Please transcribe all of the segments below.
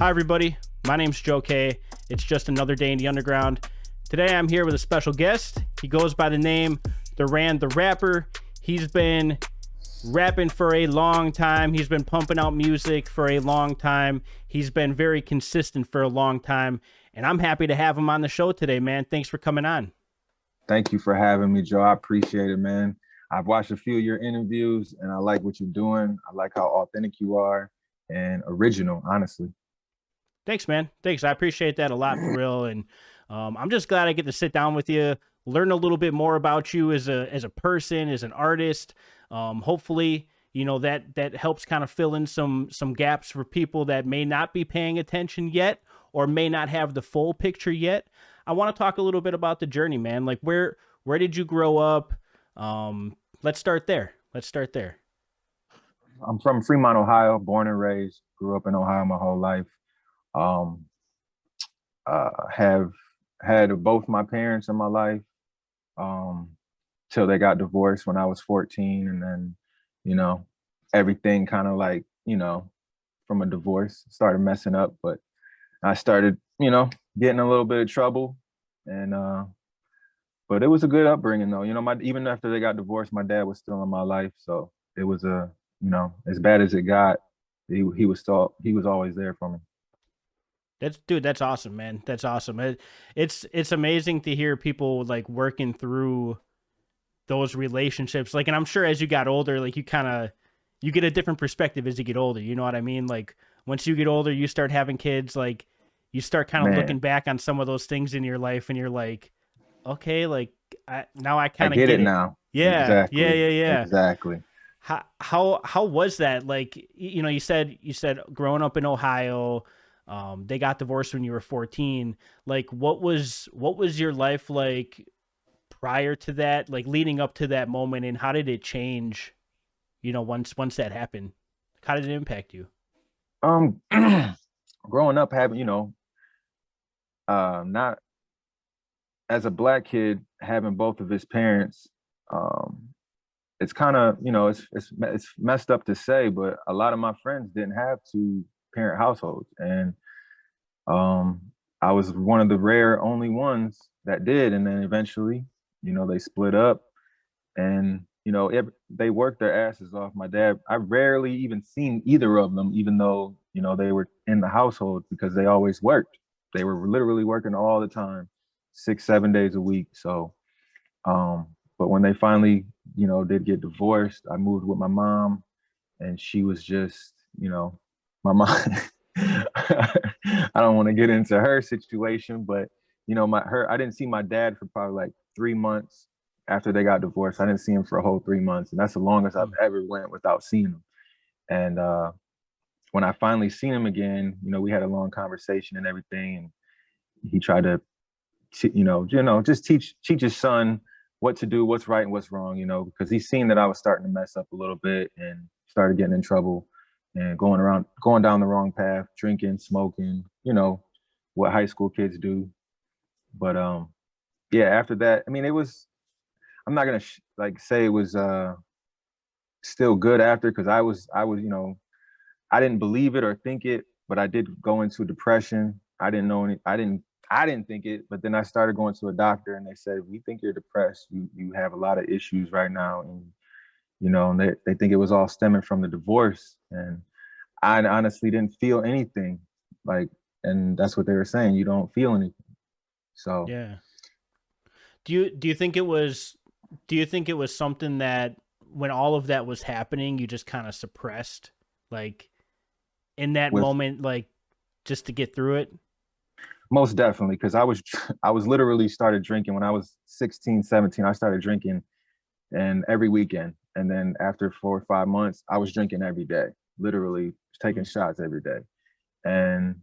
Hi, everybody. My name's Joe K. It's just another day in the underground. Today, I'm here with a special guest. He goes by the name Durand the Rapper. He's been rapping for a long time. He's been pumping out music for a long time. He's been very consistent for a long time. And I'm happy to have him on the show today, man. Thanks for coming on. Thank you for having me, Joe. I appreciate it, man. I've watched a few of your interviews and I like what you're doing. I like how authentic you are and original, honestly. Thanks, man. Thanks. I appreciate that a lot for real. And I'm just glad I get to sit down with you, learn a little bit more about you as a person, as an artist. Hopefully, that helps kind of fill in some gaps for people that may not be paying attention yet or may not have the full picture yet. I want to talk a little bit about the journey, man. Like where did you grow up? Let's start there. Let's start there. I'm from Fremont, Ohio, born and raised, grew up in Ohio my whole life. Um, have had both my parents in my life um, till they got divorced when I was 14. And then, you know, everything kind of like, from a divorce started messing up. But I started, getting a little bit of trouble. And, but it was a good upbringing though. Even after they got divorced, my dad was still in my life. So it was as bad as it got, he was always there for me. That's awesome, man. That's awesome. It's amazing to hear people like working through those relationships. Like, and I'm sure as you got older, like you get a different perspective as you get older. You know what I mean? Like once you get older, you start having kids, like you start kind of looking Man, back on some of those things in your life and you're like, okay, like now I I kind of get get it it. now. Yeah. Yeah. Exactly. Yeah. Yeah. Exactly. How was that? Like, you said growing up in Ohio, they got divorced when you were 14. Like, what was your life like prior to that, like leading up to that moment, and how did it change, once that happened? How did it impact you? Um, growing up having, not as a black kid having both of his parents, um, it's kind of, it's messed up to say, but a lot of my friends didn't have two parent households, and um, I was one of the rare only ones that did, and then eventually, they split up, and they worked their asses off. My dad, I rarely even seen either of them, even though they were in the household because they always worked. They were literally working all the time, 6 7 days a week. So, but when they finally did get divorced, I moved with my mom, and she was just my mom. I don't want to get into her situation, but my her I didn't see my dad for probably like 3 months after they got divorced. I didn't see him for a whole 3 months, and that's the longest I've Mm. ever went without seeing him. And when I finally seen him again, we had a long conversation and everything, and he tried to, just teach his son what to do, what's right and what's wrong, because he's seen that I was starting to mess up a little bit and started getting in trouble and going down the wrong path, drinking, smoking, what high school kids do. But yeah, after that, I mean, it was. I'm not gonna like say it was still good after, because I was I didn't believe it or think it, but I did go into depression. I didn't know any. I didn't think it, but then I started going to a doctor, and they said, "We think you're depressed. You have a lot of issues right now, and and they think it was all stemming from the divorce." And I honestly didn't feel anything, like, and that's what they were saying. You don't feel anything. So Yeah. Do you think it was something that when all of that was happening, you just kind of suppressed, like in that with moment, like just to get through it? most definitely, because I was literally started drinking when I was 16, 17. I started drinking and every weekend. And then after 4 or 5 months, I was drinking every day, literally taking Mm. shots every day, and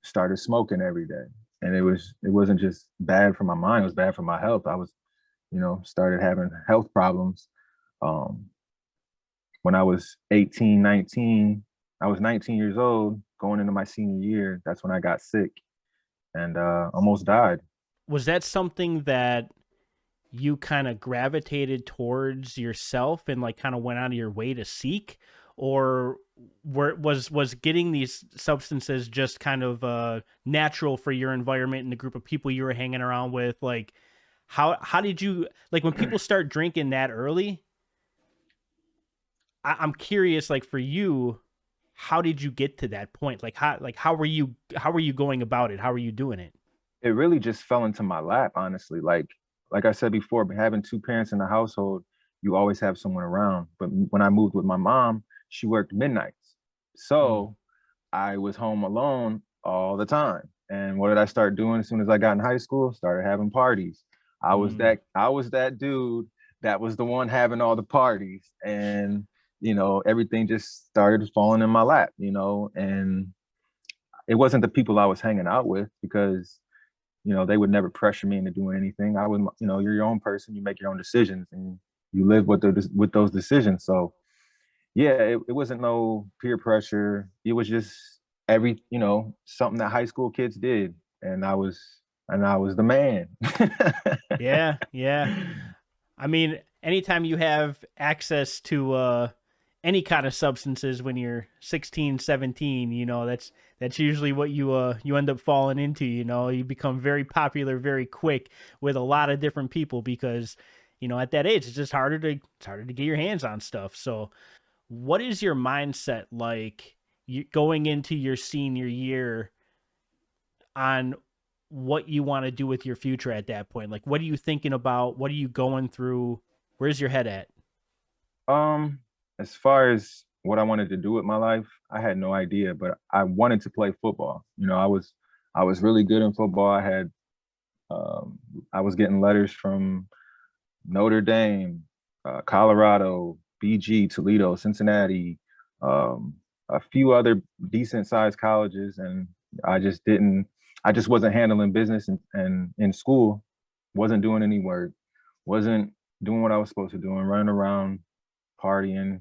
started smoking every day. And it wasn't just bad for my mind, it was bad for my health. I was, started having health problems. Um, when I was 18, 19, I was 19 years old going into my senior year. That's when I got sick and almost died. Was that something that you kind of gravitated towards yourself and like kind of went out of your way to seek, or was getting these substances just kind of natural for your environment and the group of people you were hanging around with? Like, how did you, like, when people start drinking that early? I'm curious, like, for you, how did you get to that point? How were you going about it? How were you doing it? It really just fell into my lap, honestly. Like I said before, but having two parents in the household, you always have someone around. But when I moved with my mom, she worked midnights. Mm, So I was home alone all the time. And what did I start doing as soon as I got in high school? Started having parties. mm. I was that dude that was the one having all the parties. And everything just started falling in my lap, and it wasn't the people I was hanging out with because they would never pressure me into doing anything. I would, you're your own person, you make your own decisions and you live with those decisions. So yeah, it wasn't no peer pressure. It was just something that high school kids did. And I was the man. Yeah, yeah. I mean, anytime you have access to any kind of substances when you're 16, 17, that's usually what you end up falling into, You become very popular very quick with a lot of different people because, at that age it's harder to get your hands on stuff. So, what is your mindset like going into your senior year on what you want to do with your future at that point? Like, what are you thinking about? What are you going through? Where's your head at? um, as far as what I wanted to do with my life, I had no idea, but I wanted to play football. I was really good in football. Um, I was getting letters from Notre Dame, Colorado, BG, Toledo, Cincinnati, um, a few other decent sized colleges, and I just didn't. I just wasn't handling business, and in school, wasn't doing any work, wasn't doing what I was supposed to do, and running around, partying,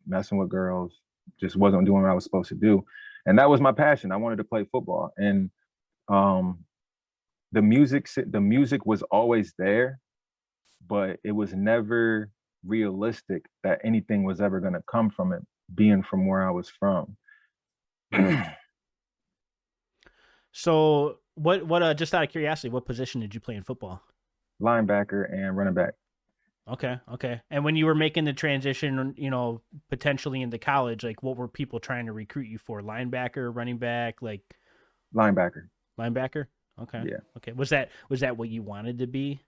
messing with girls, just wasn't doing what I was supposed to do, and that was my passion. I wanted to play football, and um, the music was always there, but it was never realistic that anything was ever going to come from it, being from where I was from. So, just out of curiosity, what position did you play in football? Linebacker and running back. Okay, okay. And when you were making the transition, potentially into college, like, what were people trying to recruit you for? Linebacker, running back, like Linebacker. linebacker? Okay, Yeah. okay. Was that what you wanted to be,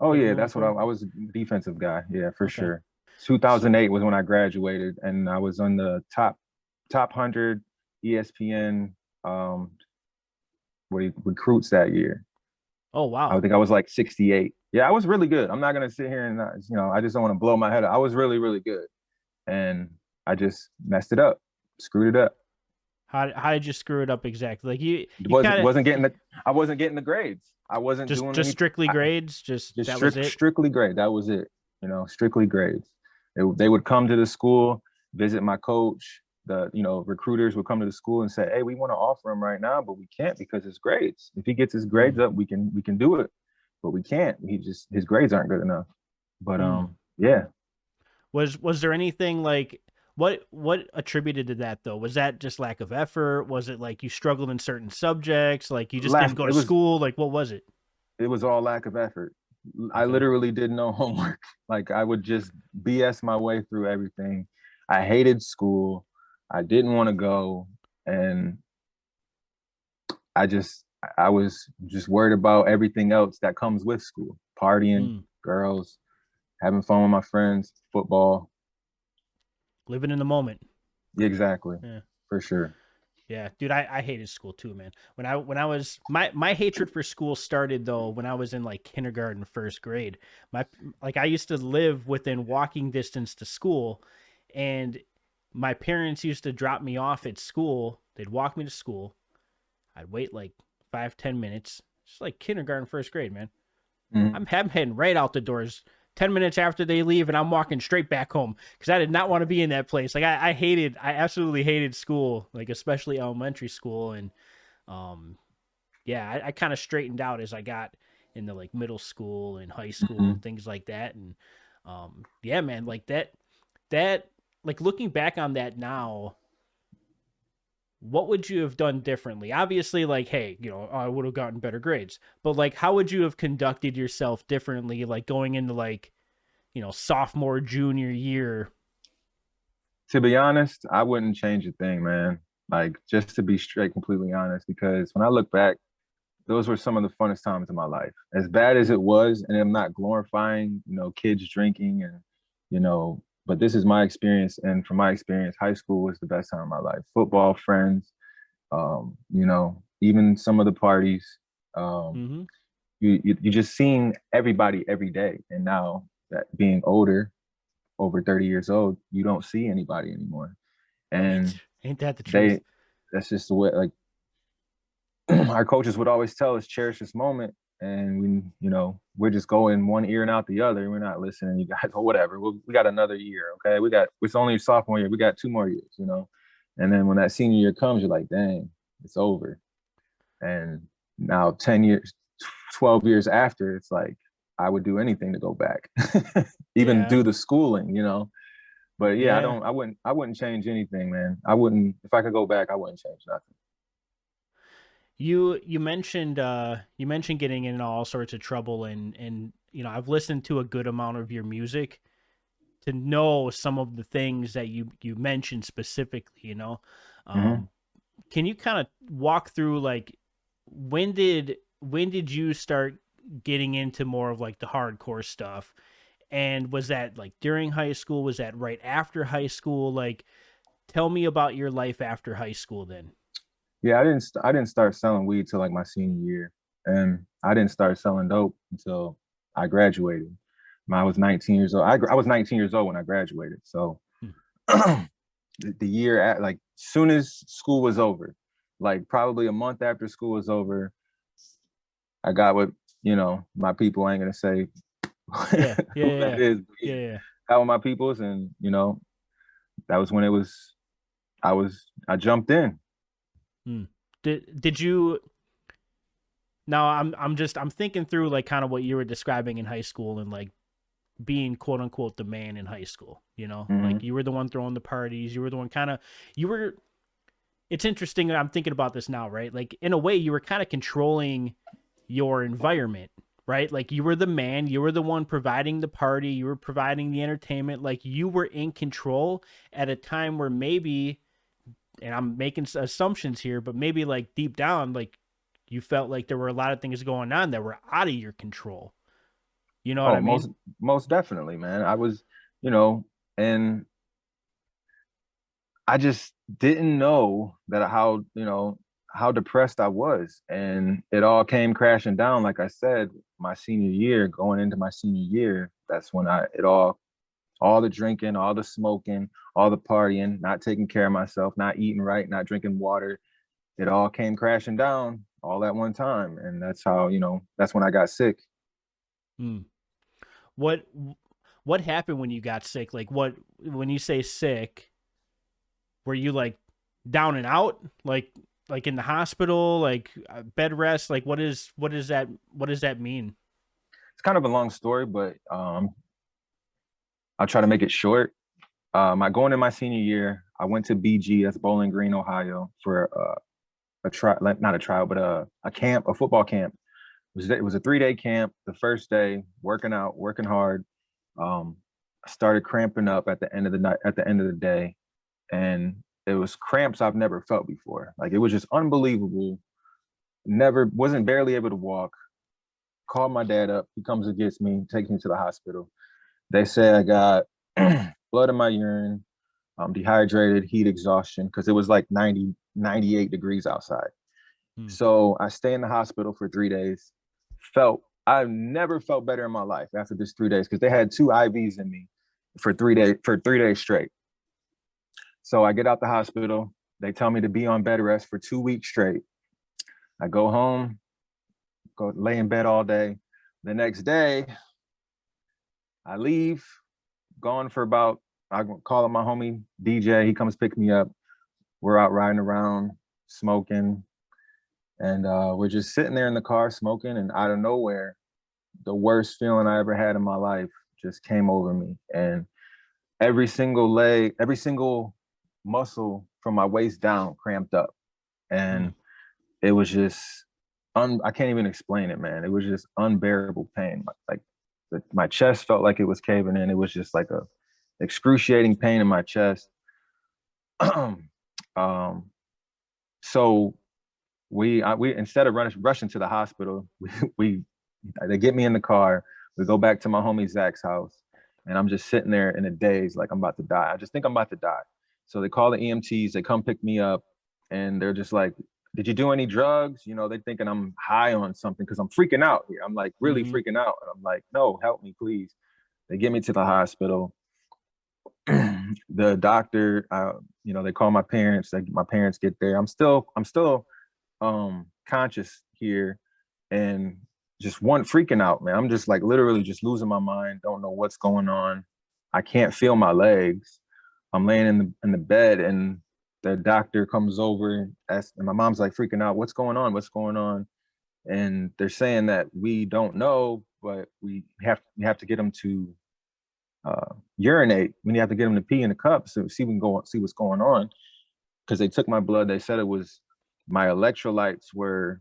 Oh like, yeah, moving that's what I, forward? I was. A defensive guy. Yeah, for Okay. sure. So, 2008 was when I graduated, and I was on the top 100 ESPN recruits that year. oh I wow. think I was like 68. Yeah, I was really good. I'm not gonna sit here and I just don't want to blow my head up. I was really really good, and I just messed it up, screwed it up. How did you screw it up exactly? Like, you wasn't kind of wasn't getting the I wasn't getting the grades. I wasn't just doing just any. strictly I, grades, just just that was strict it. strictly grade. That was it. Strictly grades. They would come to the school, visit my coach. The recruiters would come to the school and say, "Hey, we want to offer him right now, but we can't because his grades. If he gets his grades Mm, up, we can do it, but we can't. His grades aren't good enough." But mm. yeah, Was there anything like what attributed to that though? Was that just lack of effort? Was it like you struggled in certain subjects? Like you just didn't lack. go It to was school? Like what was it? it was all lack of effort. I Okay. literally did no homework. Like I would just BS my way through everything. I hated school. I didn't want to go, and I was just worried about everything else that comes with school: partying, Mm. girls, having fun with my friends, football. Living in the moment. Exactly, Yeah. for sure. Yeah, dude, I hated school too, man. When I was my hatred for school started though when I was in like kindergarten, first grade. My like I used to live within walking distance to school, and my parents used to drop me off at school. They'd walk me to school. I'd wait like 5-10 minutes. It's like kindergarten, first grade, man. Mhm. I'm heading right out the doors 10 minutes after they leave, and I'm walking straight back home because I did not want to be in that place. Like I absolutely hated school, like especially elementary school, and um, yeah, I kind of straightened out as I got into like middle school and high school and Mhm. things like that, and yeah, man, like that like looking back on that now, what would you have done differently? Obviously, like, hey, I would have gotten better grades, but like, how would you have conducted yourself differently, like going into like, sophomore, junior year? To be honest, I wouldn't change a thing, man. Like, just to be straight, completely honest, because when I look back, those were some of the funnest times of my life. As bad as it was, and I'm not glorifying, kids drinking and, but this is my experience. And from my experience, high school was the best time of my life. Football, friends, even some of the parties. Um, Mm-hmm. you just seeing everybody every day. And now that being older, over 30 years old, you don't see anybody anymore. Right. And Ain't that the truth? they that's just the way, like, our coaches would always tell us, cherish this moment. And we're just going one ear and out the other. We're not listening, you guys, or whatever. We got another year. Okay. It's only sophomore year. We got 2 more years. And then when that senior year comes, you're like, dang, it's over. And now 10 years, 12 years after, it's like, I would do anything to go back, even Yeah. do the schooling. But yeah, Yeah. I wouldn't change anything, man. I wouldn't, if I could go back, I wouldn't change nothing. You mentioned getting in all sorts of trouble, and I've listened to a good amount of your music to know some of the things that you mentioned specifically. Mm-hmm. um can you kind of walk through like when did you start getting into more of like the hardcore stuff, and was that like during high school, was that right after high school? Like, tell me about your life after high school then. Yeah, I didn't start selling weed till like my senior year, and I didn't start selling dope until I graduated. When I was 19 years old. I was 19 years old when I graduated. So Hmm. the year at, like, soon as school was over, like probably a month after school was over, I got with my people. I ain't gonna say Yeah, yeah, who that yeah, is, but yeah, yeah, yeah. got with my peoples, and that was when it was. I jumped in. Hmm. Did you now I'm thinking through like kind of what you were describing in high school, and like being quote unquote the man in high school. Like Mm-hmm. you were the one throwing the parties, you were the one kind of you were it's interesting. I'm thinking about this now, right? Like in a way you were kind of controlling your environment, right? Like you were the man, you were the one providing the party, you were providing the entertainment, like you were in control at a time where maybe, and I'm making assumptions here, but maybe like deep down, like you felt like there were a lot of things going on that were out of your control. You know what Oh, I mean? most definitely, man. I was, you know, and I just didn't know that how depressed I was. And it all came crashing down, like I said, my senior year, going into my senior year. That's when all the drinking, all the smoking, all the partying, not taking care of myself, not eating right, not drinking water. It all came crashing down all at one time. And that's when I got sick. Hmm. What what happened when you got sick? Like what when you say sick, were you like down and out? Like in the hospital, like bed rest? Like what does that mean? It's kind of a long story, but I'll try to make it short. Going in my senior year, I went to BG, that's Bowling Green, Ohio, for a try, not a trial, but a camp, a football camp. It was a 3-day camp. The first day, working out, working hard. Um, I started cramping up at the end of the night, at the end of the day, and it was cramps I've never felt before. Like, it was just unbelievable. Never, wasn't barely able to walk. Called my dad up. He comes and gets me, takes me to the hospital. They say I got blood in my urine, dehydrated, heat exhaustion, because it was like 90, 98 degrees outside. Hmm. So I stay in the hospital for 3 days. I've never felt better in my life after this 3 days, because they had 2 IVs in me for 3 days straight. So I get out the hospital. They tell me to be on bed rest for 2 weeks straight. I go home, go lay in bed all day. The next day, I leave, gone for about, I call up my homie DJ. He comes pick me up. We're out riding around, smoking, and we're just sitting there in the car smoking. And out of nowhere, the worst feeling I ever had in my life just came over me. And every single leg, every single muscle from my waist down cramped up. Mm. And it was just, I can't even explain it, man. It was just unbearable pain. Like my chest felt like it was caving in. It was just like a excruciating pain in my chest. um, so we instead of rushing to the hospital, we they get me in the car. We go back to my homie Zach's house, and I'm just sitting there in a daze, like I'm about to die. I just think I'm about to die. So they call the EMTs. They come pick me up, and they're just like, "Did you do any drugs?" You know, they're thinking I'm high on something because I'm freaking out here. I'm like really Mm-hmm. freaking out. And I'm like, "No, help me, please." They get me to the hospital. The doctor, they call my parents. My parents get there. I'm still conscious here, and just one freaking out, man. I'm just like literally just losing my mind. Don't know what's going on. I can't feel my legs. I'm laying in the bed, and the doctor comes over and asks, and my mom's like freaking out. What's going on? What's going on? And they're saying that we don't know, but we have to get them to urinate. We have to get them to pee in a cup so see we can go see what's going on. Because they took my blood. They said it was my electrolytes were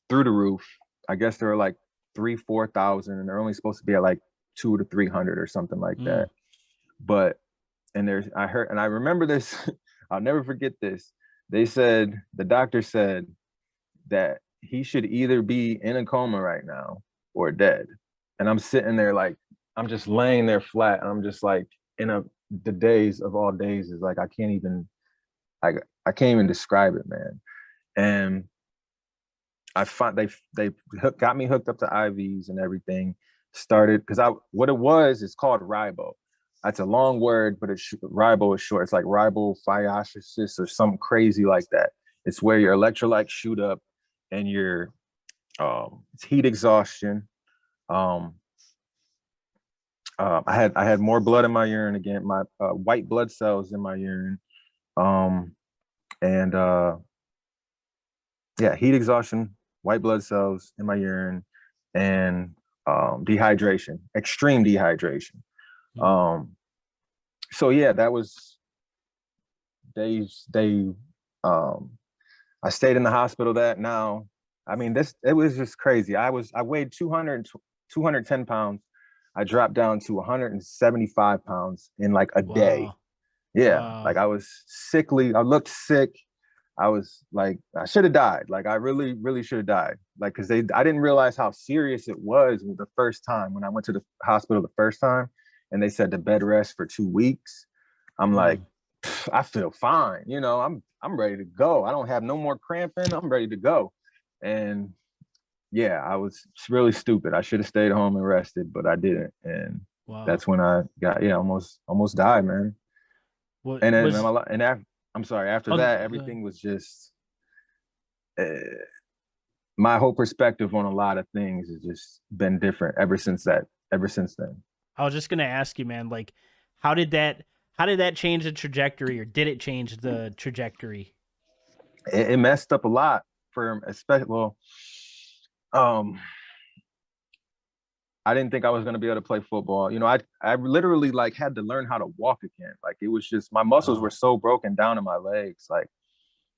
through the roof. I guess they were like 4,000, and they're only supposed to be at like 200 to 300 or something like Mm. that. But I heard, and I remember this. I'll never forget this. The doctor said that he should either be in a coma right now or dead. And I'm sitting there like I'm just laying there flat. And I'm just like in a the days of all days is like I I can't even describe it, man. And I find got me hooked up to IVs and everything. Started because I what it was is called ribo. That's a long word, but ribo is short. It's like ribofyacisis or something crazy like that. It's where your electrolytes shoot up and your it's heat exhaustion. Um, I had more blood in my urine again. My white blood cells in my urine. Um, and Yeah, heat exhaustion, white blood cells in my urine, and dehydration, extreme dehydration. Mm. Um, so yeah, that was they I stayed in the hospital that now. I mean, this it was just crazy. I weighed 210 pounds. I dropped down to 175 pounds in like a day. Wow. Yeah, like Wow. I was sickly. I looked sick. I was like, I should have died. Like I really, really should have died. Like, cause I didn't realize how serious it was the first time when I went to the hospital the first time, and they said the bed rest for 2 weeks. I'm like, Mm. I feel fine. I'm ready to go. I don't have no more cramping. I'm ready to go. And yeah, I was really stupid. I should have stayed home and rested, but I didn't. And Wow. that's when I got almost died, man. What And then was? I'm sorry. After Oh, that, go ahead. everything was just uh, my whole perspective on a lot of things has just been different ever since that. Ever since then, I was just gonna ask you, man. Like, how did that? How did that change the trajectory, or did it change the trajectory? it messed up a lot for especially. Well, um, I didn't think I was going to be able to play football. I literally like had to learn how to walk again. Like it was just my muscles were Wow. so broken down in my legs. Like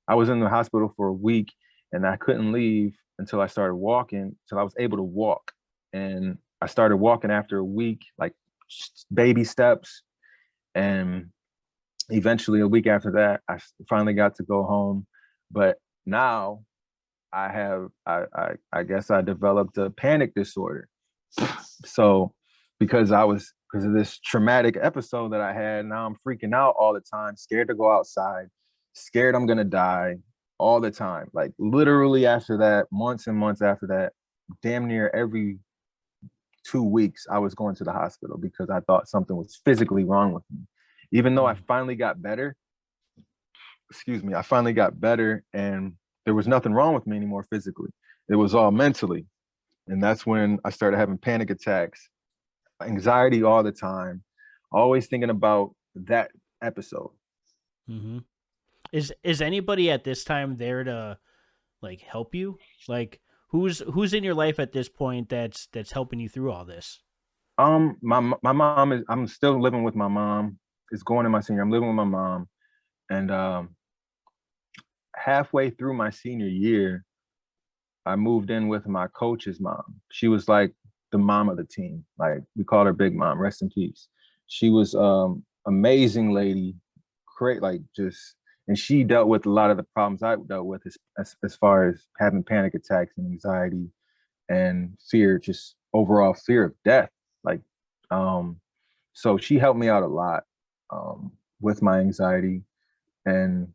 I was in the hospital for a week and I couldn't leave until I started walking, till I was able to walk. And I started walking after a week, like baby steps. And eventually, a week after that, I finally got to go home. But now I guess I developed a panic disorder. So because of this traumatic episode that I had, now I'm freaking out all the time, scared to go outside, scared I'm gonna die all the time. Like literally after that, months and months after that, damn near every 2 weeks, I was going to the hospital because I thought something was physically wrong with me. Even though I Mm. finally got better, I finally got better and there was nothing wrong with me anymore physically. It was all mentally. And that's when I started having panic attacks, anxiety all the time, always thinking about that episode. Mm-hmm. Is anybody at this time there to like help you? Like, who's in your life at this point that's helping you through all this? My mom is. I'm still living with my mom. It's going in my senior. I'm living with my mom, and halfway through my senior year, I moved in with my coach's mom. She was like the mom of the team. Like we called her Big Mom. Rest in peace. She was amazing lady, great, like just, and she dealt with a lot of the problems I dealt with as far as having panic attacks and anxiety and fear, just overall fear of death. Like, um, so she helped me out a lot with my anxiety, and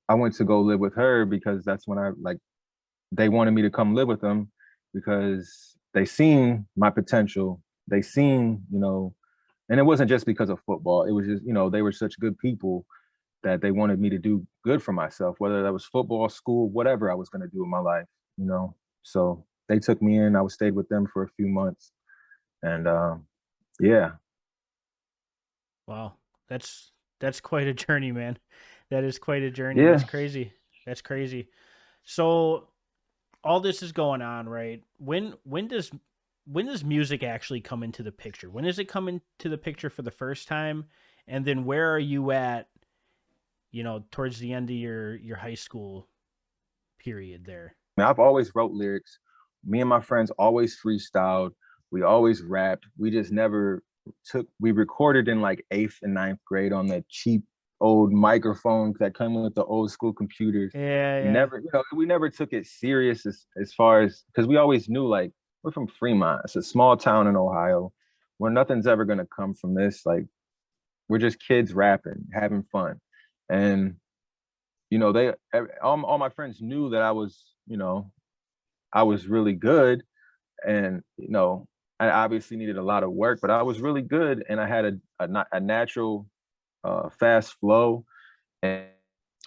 I went to go live with her because that's when I like they wanted me to come live with them because they seen my potential. They seen, and it wasn't just because of football. It was just, they were such good people that they wanted me to do good for myself, whether that was football, school, whatever I was going to do in my life, you know. So they took me in. I was stayed with them for a few months, and yeah, Wow. That's quite a journey, man. That is quite a journey. That's yeah. crazy. That's crazy. So all this is going on, right? When does music actually come into the picture? When does it come into the picture for the first time? And then where are you at, towards the end of your high school period there? I've always wrote lyrics. Me and my friends always freestyled. We always rapped. We just never we recorded in like eighth and ninth grade on the cheap old microphones that come with the old school computers. Yeah, We yeah. never, we never took it serious as far as, because we always knew like we're from Fremont. It's a small town in Ohio where nothing's ever going to come from this. Like we're just kids rapping, having fun. And, they, all my friends knew that I was really good, and I obviously needed a lot of work, but I was really good, and I had a natural fast flow, and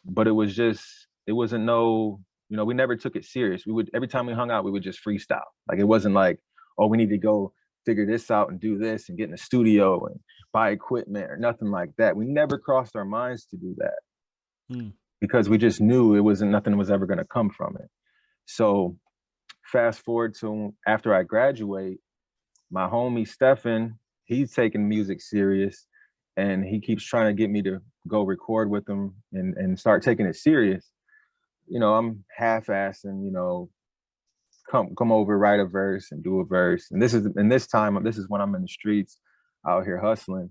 but it wasn't no, we never took it serious. We would, every time we hung out, we would just freestyle. Like it wasn't like, oh, we need to go figure this out and do this and get in the studio and buy equipment or nothing like that. We never crossed our minds to do that Hmm. because we just knew it wasn't, nothing was ever going to come from it. So fast forward to after I graduate, my homie Stefan, he's taking music serious, and he keeps trying to get me to go record with him and start taking it serious. I'm half-assing, come over, write a verse and do a verse. And this is when I'm in the streets out here hustling.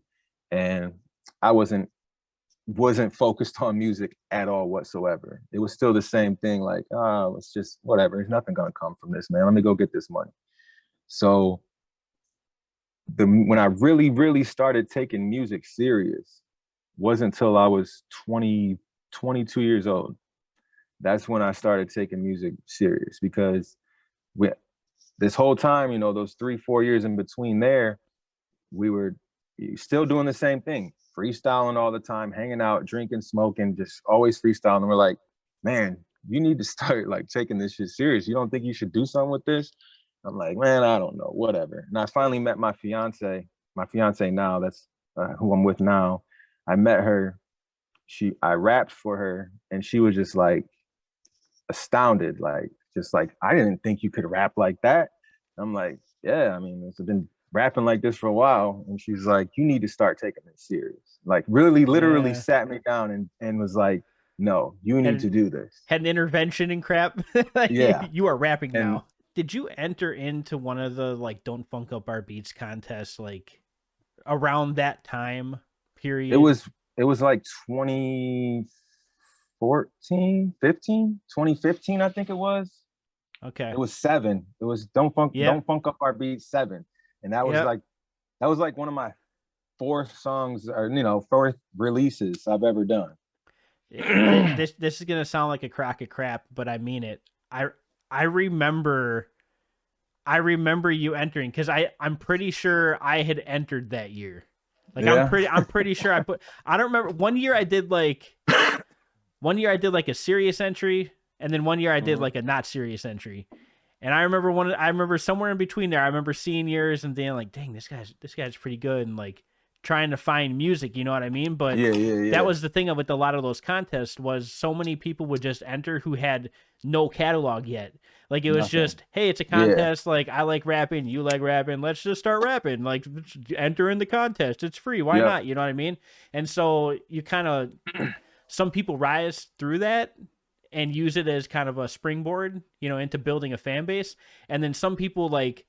And I wasn't focused on music at all whatsoever. It was still the same thing, like, oh, it's just whatever. There's nothing gonna come from this, man. Let me go get this money. So when I really, really started taking music serious wasn't until I was 20, 22 years old. That's when I started taking music serious because we, this whole time, those 3, 4 years in between there, we were still doing the same thing, freestyling all the time, hanging out, drinking, smoking, just always freestyling. And we're like, man, you need to start like taking this shit serious. You don't think you should do something with this? I'm like, man, I don't know, whatever. And I finally met my fiance now, that's who I'm with now. I met her. I rapped for her, and she was just like astounded, like just like, I didn't think you could rap like that. I'm like, yeah, I mean, it's been rapping like this for a while. And she's like, you need to start taking it serious. Like really, literally Yeah. sat me down and was like, no, you Had need to an, do this. had an intervention and crap. Yeah. You are rapping And now. Did you enter into one of the like "Don't Funk Up Our Beats" contests like around that time it period? was it was like 2014, 15, 2015, I think it was. Okay. It was seven. It was Yep. don't funk up our beat seven. And Yep. that was like one of my fourth songs, or fourth releases I've ever done. This is gonna sound like a crock of crap, but I mean it. I I remember I remember you entering because I'm pretty sure I had entered that year. Like Yeah. I'm pretty sure I don't remember one year I did like a serious entry, and then one year I did Mhm. like a not serious entry. And I remember somewhere in between there, I remember seeing yours and being like, dang, this guy's pretty good, and like trying to find music, you know what I mean? But Yeah, yeah, that yeah. was the thing with a lot of those contests was so many people would just enter who had no catalog yet. Like it was Nothing. just, hey, it's a Yeah. contest. Like I like rapping, you like rapping. Let's just start rapping. Like enter in the contest. It's free. Why Yep. not? You know what I mean? And so you kind of some people rise through that and use it as kind of a springboard, you know, into building a fan base. And then some people like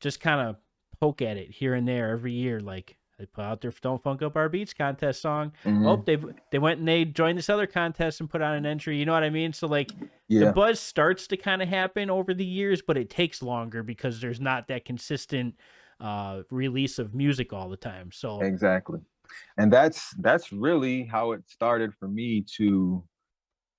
just kind of poke at it here and there every year. Like they put out their "Don't Funk Up Our Beats" contest song. Oh, Hmm. they went and they joined this other contest and put on an entry. You know what I mean? So like the Yeah, buzz starts to kind of happen over the years, but it takes longer because there's not that consistent release of music all the time. So exactly. And that's really how it started for me to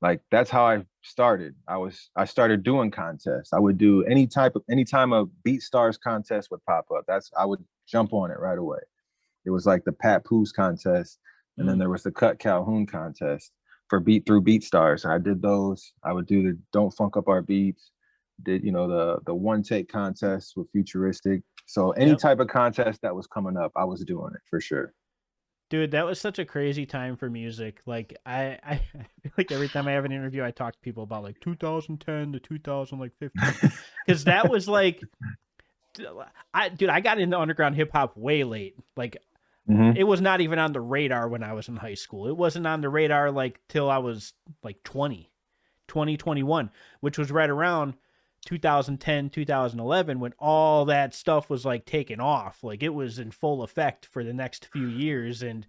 like that's how I started. I started doing contests. I would do anytime a Beat Stars contest would pop up. That's I would jump on it right away. It was like the Pat Poos contest, and then mm, there was the Cut Calhoun contest for Beat Stars. I did those. I would do the Don't Funk Up Our Beats. Did the one take contest with Futuristic. So any yep. type of contest that was coming up, I was doing it for sure. Dude, that was such a crazy time for music. Like I feel like every time I have an interview, I talk to people about like 2010 to 2015, because that was like, I got into underground hip hop way late. Like Hmm. it was not even on the radar when I was in high school. It wasn't on the radar like till I was like 2021, which was right around 2010, 2011 when all that stuff was like taken off. Like it was in full effect for the next few years. And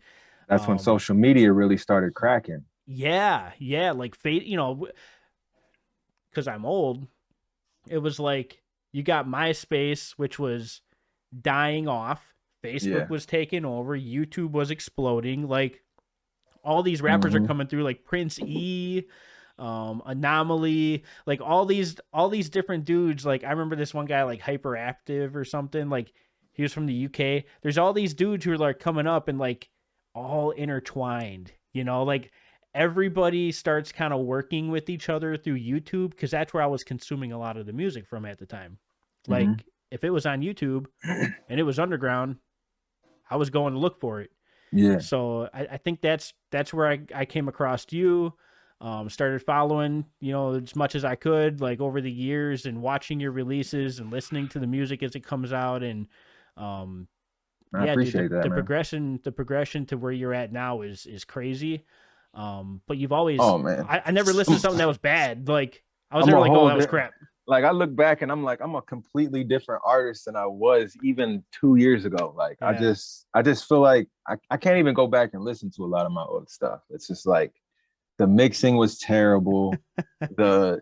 That's when um social media really started cracking. yeah, like fate, you know, because I'm old, it was like you got MySpace, which was dying off. Facebook Yeah. was taking over. YouTube was exploding. Like all these rappers are Hmm. coming through, like Prince E, Anomaly, like all these different dudes. Like I remember this one guy, like Hyperactive or something. Like he was from the UK. There's all these dudes who are like coming up and like all intertwined. You know, like everybody starts kind of working with each other through YouTube because that's where I was consuming a lot of the music from at the time. Hmm. Like if it was on YouTube and it was underground, I was going to look for it. Yeah. So I think that's where I came across you. Started following, you know, as much as I could, like over the years, and watching your releases and listening to the music as it comes out. And um, I yeah, dude, appreciate that, man. the progression to where you're at now is crazy. But you've always, Oh man. I never listened to something that was bad. Like I was I'm never a like, oh, whole that was crap. like I look back and I'm like I'm a completely different artist than I was even 2 years ago. Like Yeah. I just feel like I can't even go back and listen to a lot of my old stuff. It's just like the mixing was terrible. The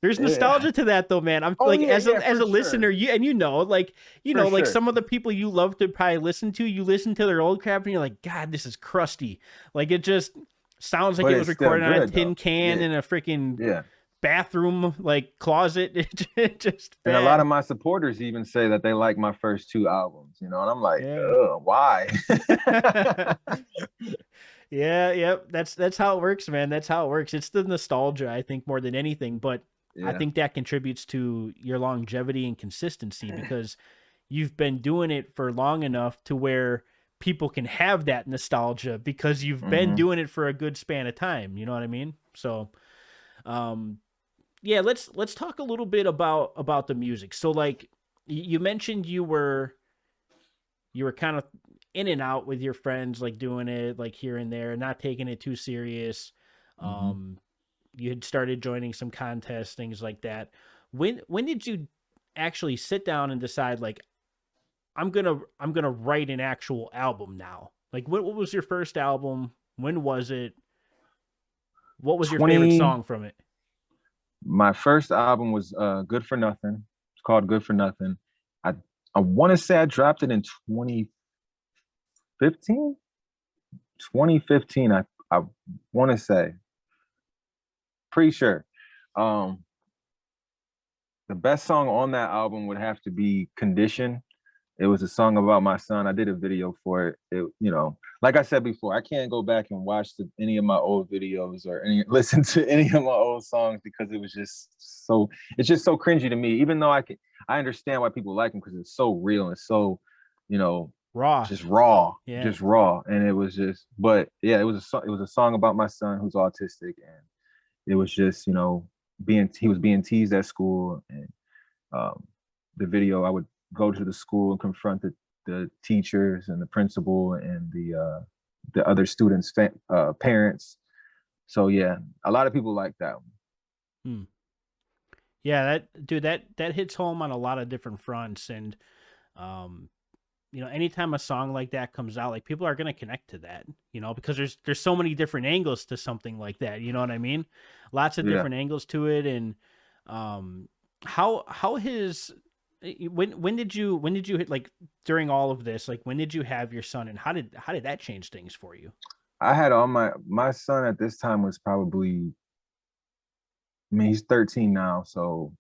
There's eh, nostalgia to that though, man. I'm oh like yeah, as yeah, as for a listener, sure. For like sure. some of the people you love to probably listen to, you listen to their old crap and you're like, God, this is crusty. Like it just sounds like But it was it's still recorded on a good tin though. can Yeah, in a freaking yeah. bathroom like closet. It just And a lot of bad. my supporters even say that they like my first two albums, and I'm like, Yeah. why? Yeah, yep. That's how it works, man. That's how it works. It's the nostalgia, I think, more than anything. But I Yeah. think that contributes to your longevity and consistency because you've been doing it for long enough to where people can have that nostalgia because you've been Hmm. doing it for a good span of time. You know what I mean? So, um, yeah, let's talk a little bit about the music. So, like you mentioned, you were kind of in and out with your friends, like doing it like here and there, not taking it too serious. Hmm. Um, you had started joining some contests, things like that. When did you actually sit down and decide like I'm gonna write an actual album now? Like what was your first album? When was it? What was your favorite 20 song from it? My first album was Good for Nothing. It's called Good for Nothing. I want to say I dropped it in 2015. 2015, I want to say. Pretty sure. Um the best song on that album would have to be Condition. It was a song about my son. I did a video for it. Like I said before, I can't go back and watch any of my old videos or listen to any of my old songs because it's just so cringy to me. Even though I understand why people like them because it's so real and so, you know, Raw. just raw, Yeah. just raw. And it was just, but yeah, it was a song about my son who's autistic, and it was just, he was being teased at school, and um, the video, I would go to the school and confront the teachers and the principal and the other students' parents. So yeah, a lot of people like that one. Hmm. Yeah, that dude, that hits home on a lot of different fronts, and um, anytime a song like that comes out, like people are gonna connect to that, because there's so many different angles to something like that. You know what I mean? Lots of Yeah, different angles to it, and um, how his when did you hit, like, during all of this, like when did you have your son, and how did that change things for you? I had all my son at this time was probably, I mean, he's 13 now, so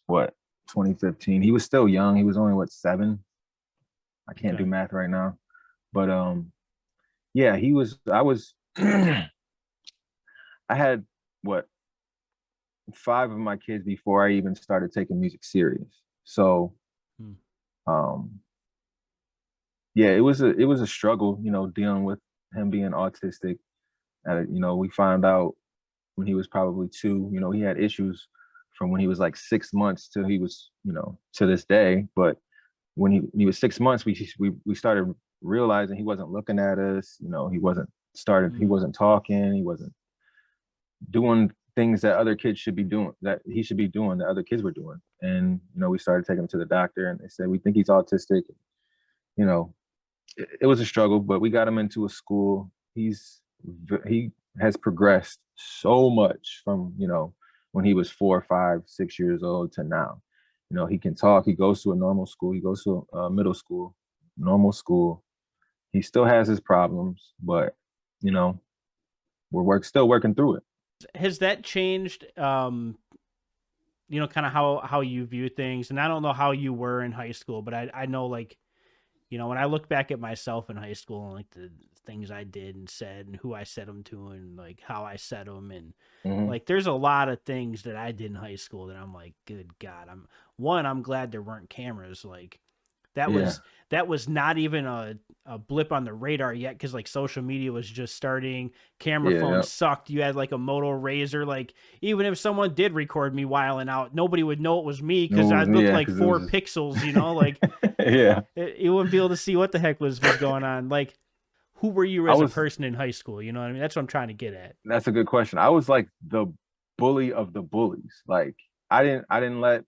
what, 2015. He was still young. He was only what, 7? I can't do Okay. math right now. But yeah, he was I was I had what, 5 of my kids before I even started taking music serious. So Hmm. um yeah, it was a struggle, dealing with him being autistic. We found out when he was probably 2. He had issues from when he was like 6 months till he was, to this day. But when he was 6 months, we started realizing he wasn't looking at us. He Hmm. wasn't talking, he wasn't doing things that other kids should be doing, that he should be doing, that other kids were doing. And we started taking him to the doctor, and they said we think he's autistic. You know, it was a struggle, but we got him into a school. He has progressed so much from when he was 4, 5, 6 years old to now. He can talk. He goes to a normal school. He goes to a middle school, normal school. He still has his problems, but you know still working through it. Has that changed, kind of how you view things? And I don't know how you were in high school, but I know, like, when I look back at myself in high school and like the things I did and said and who I said them to and like how I said them, and Hmm. like there's a lot of things that I did in high school that I'm like, good God, I'm glad there weren't cameras. Like that Yeah, was that was not even a blip on the radar yet, because like social media was just starting. Camera yeah. phones sucked. You had like a Moto Razor. Like even if someone did record me wiling out, nobody would know it was me because I looked Yeah, like because it was 4 pixels. Like just yeah. you wouldn't be able to see what the heck was going on. Like, who were you I as a was person in high school? You know what I mean? That's what I'm trying to get at. That's a good question. I was like the bully of the bullies. Like I didn't let,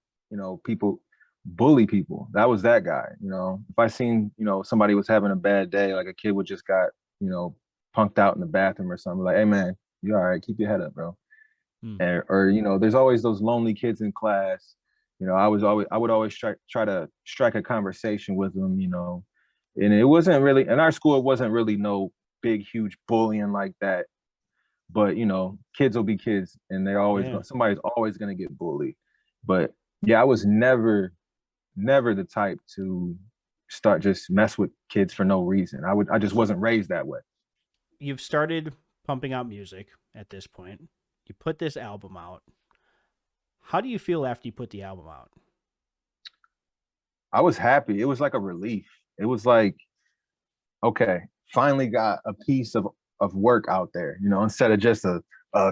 people bully people. That was that guy. If I seen, somebody was having a bad day, like a kid would just got, you know, punked out in the bathroom or something, like, hey man, you all right, keep your head up, bro. Hmm. And, or, there's always those lonely kids in class. I would always try to strike a conversation with them, and it wasn't really in our school, it wasn't really no big, huge bullying like that. But kids will be kids, and Yeah. somebody's always going to get bullied. But yeah, I was never the type to start just mess with kids for no reason. I just wasn't raised that way. You've started pumping out music at this point. You put this album out. How do you feel after you put the album out? I was happy. It was like a relief. It was like, okay, finally got a piece of work out there, instead of just a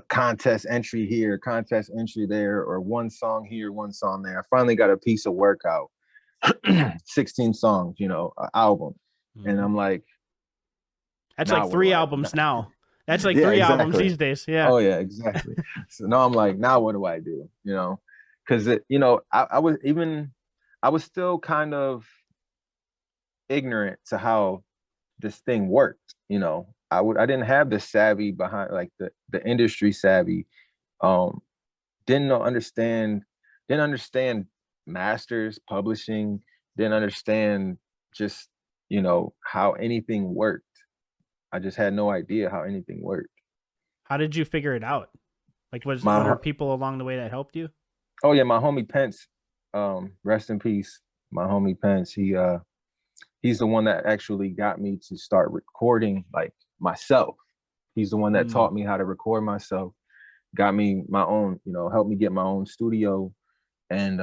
contest entry here, contest entry there, or one song here, one song there. I finally got a piece of work out. 16 songs, an album. And Mm-hmm. I'm like, That's like now what do three I albums now. That's like yeah, 3 albums exactly. these days. Yeah. Oh yeah, exactly. So now I'm like, now what do I do? Because I was still kind of ignorant to how this thing worked. I didn't have the savvy behind, like the industry savvy. Um, didn't know understand didn't understand masters, publishing, didn't understand just how anything worked. I just had no idea how anything worked. How did you figure it out? Like, were My there people along the way that helped you? Oh yeah, my homie Pence, rest in peace. My homie Pence, he's the one that actually got me to start recording like myself. He's the one that Hmm. taught me how to record myself, got me my own, helped me get my own studio. And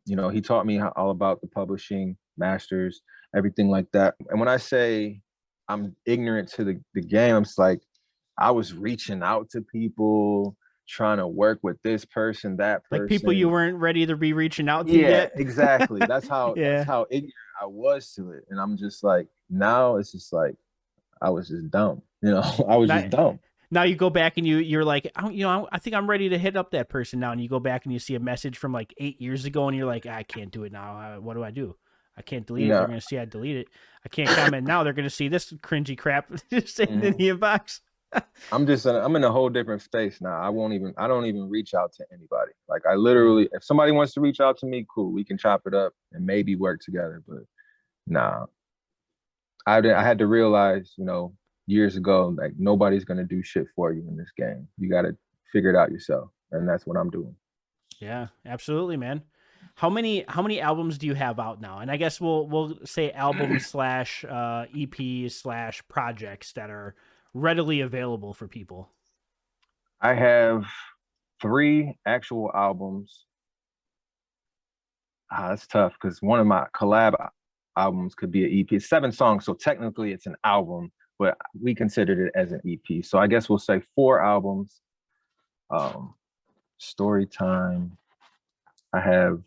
he taught me all about the publishing. masters, everything like that. And when I say I'm ignorant to the game, it's like I was reaching out to people, trying to work with this person, that Like people you person. weren't ready to be reaching out to Yeah, yet. exactly. That's Yeah. how ignorant I was to it. And I'm just like, now it's just like I was just dumb. I was Now, just dumb. now you go back and you're like, I think I'm ready to hit up that person now. And you go back and you see a message from like 8 years ago, and you're like, I can't do it now. What do I do? I can't delete it. They're No. gonna see I delete it. I can't comment now. They're gonna see this cringy crap just sitting in Mhm. the inbox. I'm in a whole different space now. I don't even reach out to anybody. Like I Yeah. literally, if somebody wants to reach out to me, cool, we can chop it up and maybe work together. But nah, I had to realize, years ago, like nobody's gonna do shit for you in this game. You got to figure it out yourself, and that's what I'm doing. Yeah, absolutely, man. How many albums do you have out now? And I guess we'll say albums slash EPs slash projects that are readily available for people. I have 3 actual albums. That's tough because one of my collab albums could be an EP. It's 7 songs, so technically it's an album, but we considered it as an EP. So I guess we'll say 4 albums. Um, Story time. I have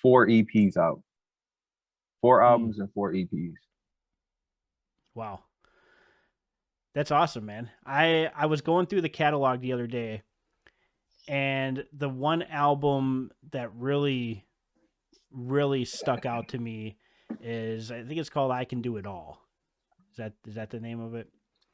4 EPs out. Four Mm, albums and 4 EPs. wow, that's awesome, man. I was going through the catalog the other day, and the one album that really stuck out to me is, I think it's called "I Can Do It All." Is that the name of it?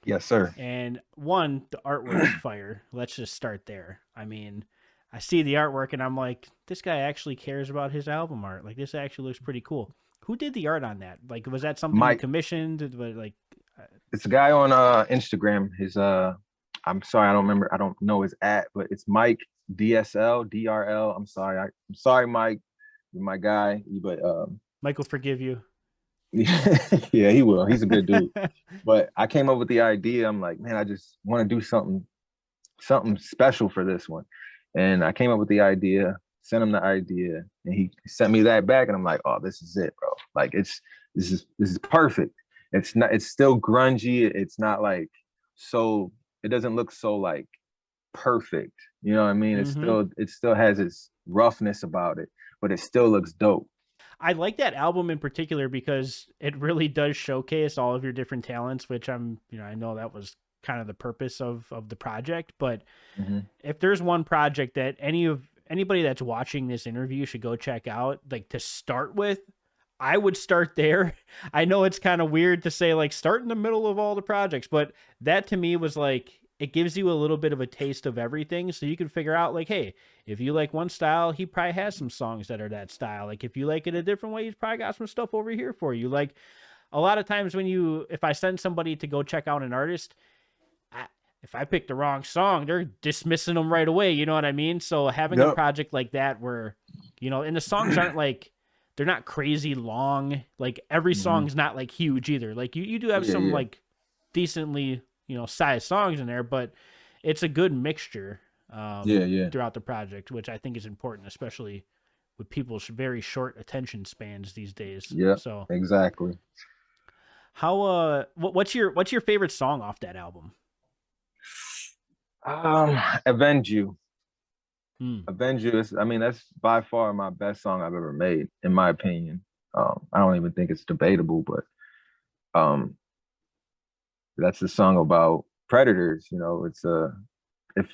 Yes, sir. And one, the artwork's fire. Let's just start there. I mean, I see the artwork and I'm like, this guy actually cares about his album art. Like, this actually looks pretty cool. Who did the art on that? Like, was that something you Mike, commissioned? Like, it's a guy on Instagram. His I'm sorry, I don't remember, I don't know his at, but it's Mike DSL. I'm sorry. I'm sorry, Mike. You're my guy. But Michael, forgive you. yeah, he will. He's a good dude. But I came up with the idea. I'm like, man, I just want to do something special for this one. And I came up with the idea, sent him the idea, and he sent me that back. And I'm like, oh, this is it, bro. Like this is perfect. It's still grungy. It's not like so it doesn't look so like perfect. You know what I mean? Mm-hmm. It still has its roughness about it, but it still looks dope. I like that album in particular because it really does showcase all of your different talents, which I know that was kind of the purpose of the project. But Mm-hmm. if there's one project that anybody that's watching this interview should go check out, like to start with, I would start there. I know it's kind of weird to say like start in the middle of all the projects, but that to me was like it gives you a little bit of a taste of everything so you can figure out like, hey, if you like one style, he probably has some songs that are that style. Like if you like it a different way, he's probably got some stuff over here for you. Like a lot of times if I send somebody to go check out an artist, I, if I pick the wrong song, they're dismissing them right away. You know what I mean? So having a Yep. project like that where, and the songs aren't like, they're not crazy long. Like every Mm-hmm. song's not like huge either. Like you do have Yeah, some yeah, like decently, sized songs in there, but it's a good mixture yeah, yeah. throughout the project, which I think is important, especially with people's very short attention spans these days. Yep, So exactly. what's your favorite song off that album? Avenge You. Hmm. Avenge You is, I mean, that's by far my best song I've ever made, in my opinion. I don't even think it's debatable, but um, that's the song about predators. It's if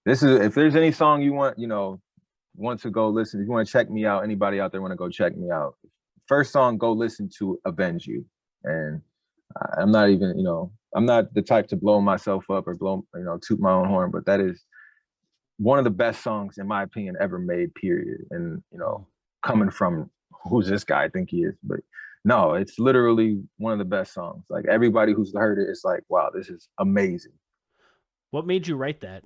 if there's any song you want to go listen, if you want to check me out, anybody out there want to go check me out, first song, go listen to Avenge You. And I'm not even, I'm not the type to blow myself up or toot my own horn, but that is one of the best songs, in my opinion, ever made, period. And, Hmm. coming from who's this guy I think he is, but no, it's literally one of the best songs. Like everybody who's heard it, it's like, wow, this is amazing. What made you write that?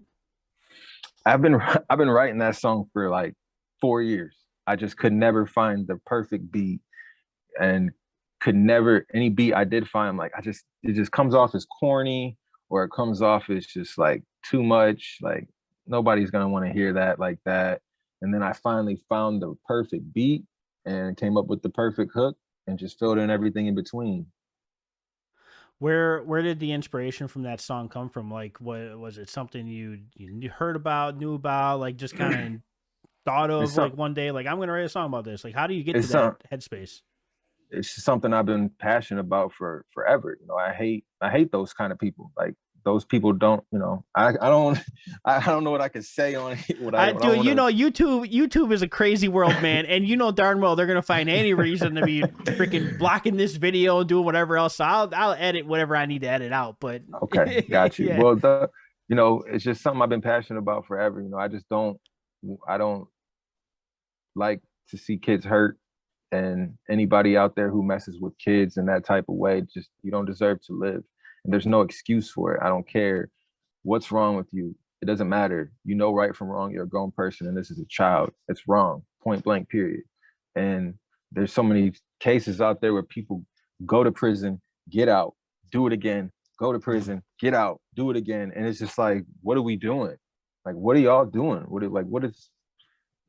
I've been I've been writing that song for like 4 years. I just could never find the perfect beat and could never any beat I did find, like it just comes off as corny or it comes off as just like too much. Like nobody's gonna want to hear that like that. And then I finally found the perfect beat and came up with the perfect hook and just filled in everything in between. Where did the inspiration from that song come from? Like, what was it? Something you heard about, knew about, like just kind of thought It's of some like one day, like I'm gonna write a song about this. Like, how do you get to it's some that headspace? it's just something I've been passionate about for forever. You know, I hate those kind of people. Like those people don't, you know, I don't I don't know what I can say on it. I What I do, want to. YouTube is a crazy world, man, and you know darn well they're gonna find any reason to be freaking blocking this video and doing whatever else. So I'll edit whatever I need to edit out. But Okay, got you. yeah, Well, you know, it's just something I've been passionate about forever. You know, I don't like to see kids hurt, and anybody out there who messes with kids in that type of way, just you don't deserve to live. And there's no excuse for it. I don't care what's wrong with you. It doesn't matter. You know right from wrong. You're a grown person and this is a child. It's wrong. Point blank, period. And there's so many cases out there where people go to prison, get out, do it again, go to prison, get out, do it again. And it's just like, what are we doing? Like, what are y'all doing? What is,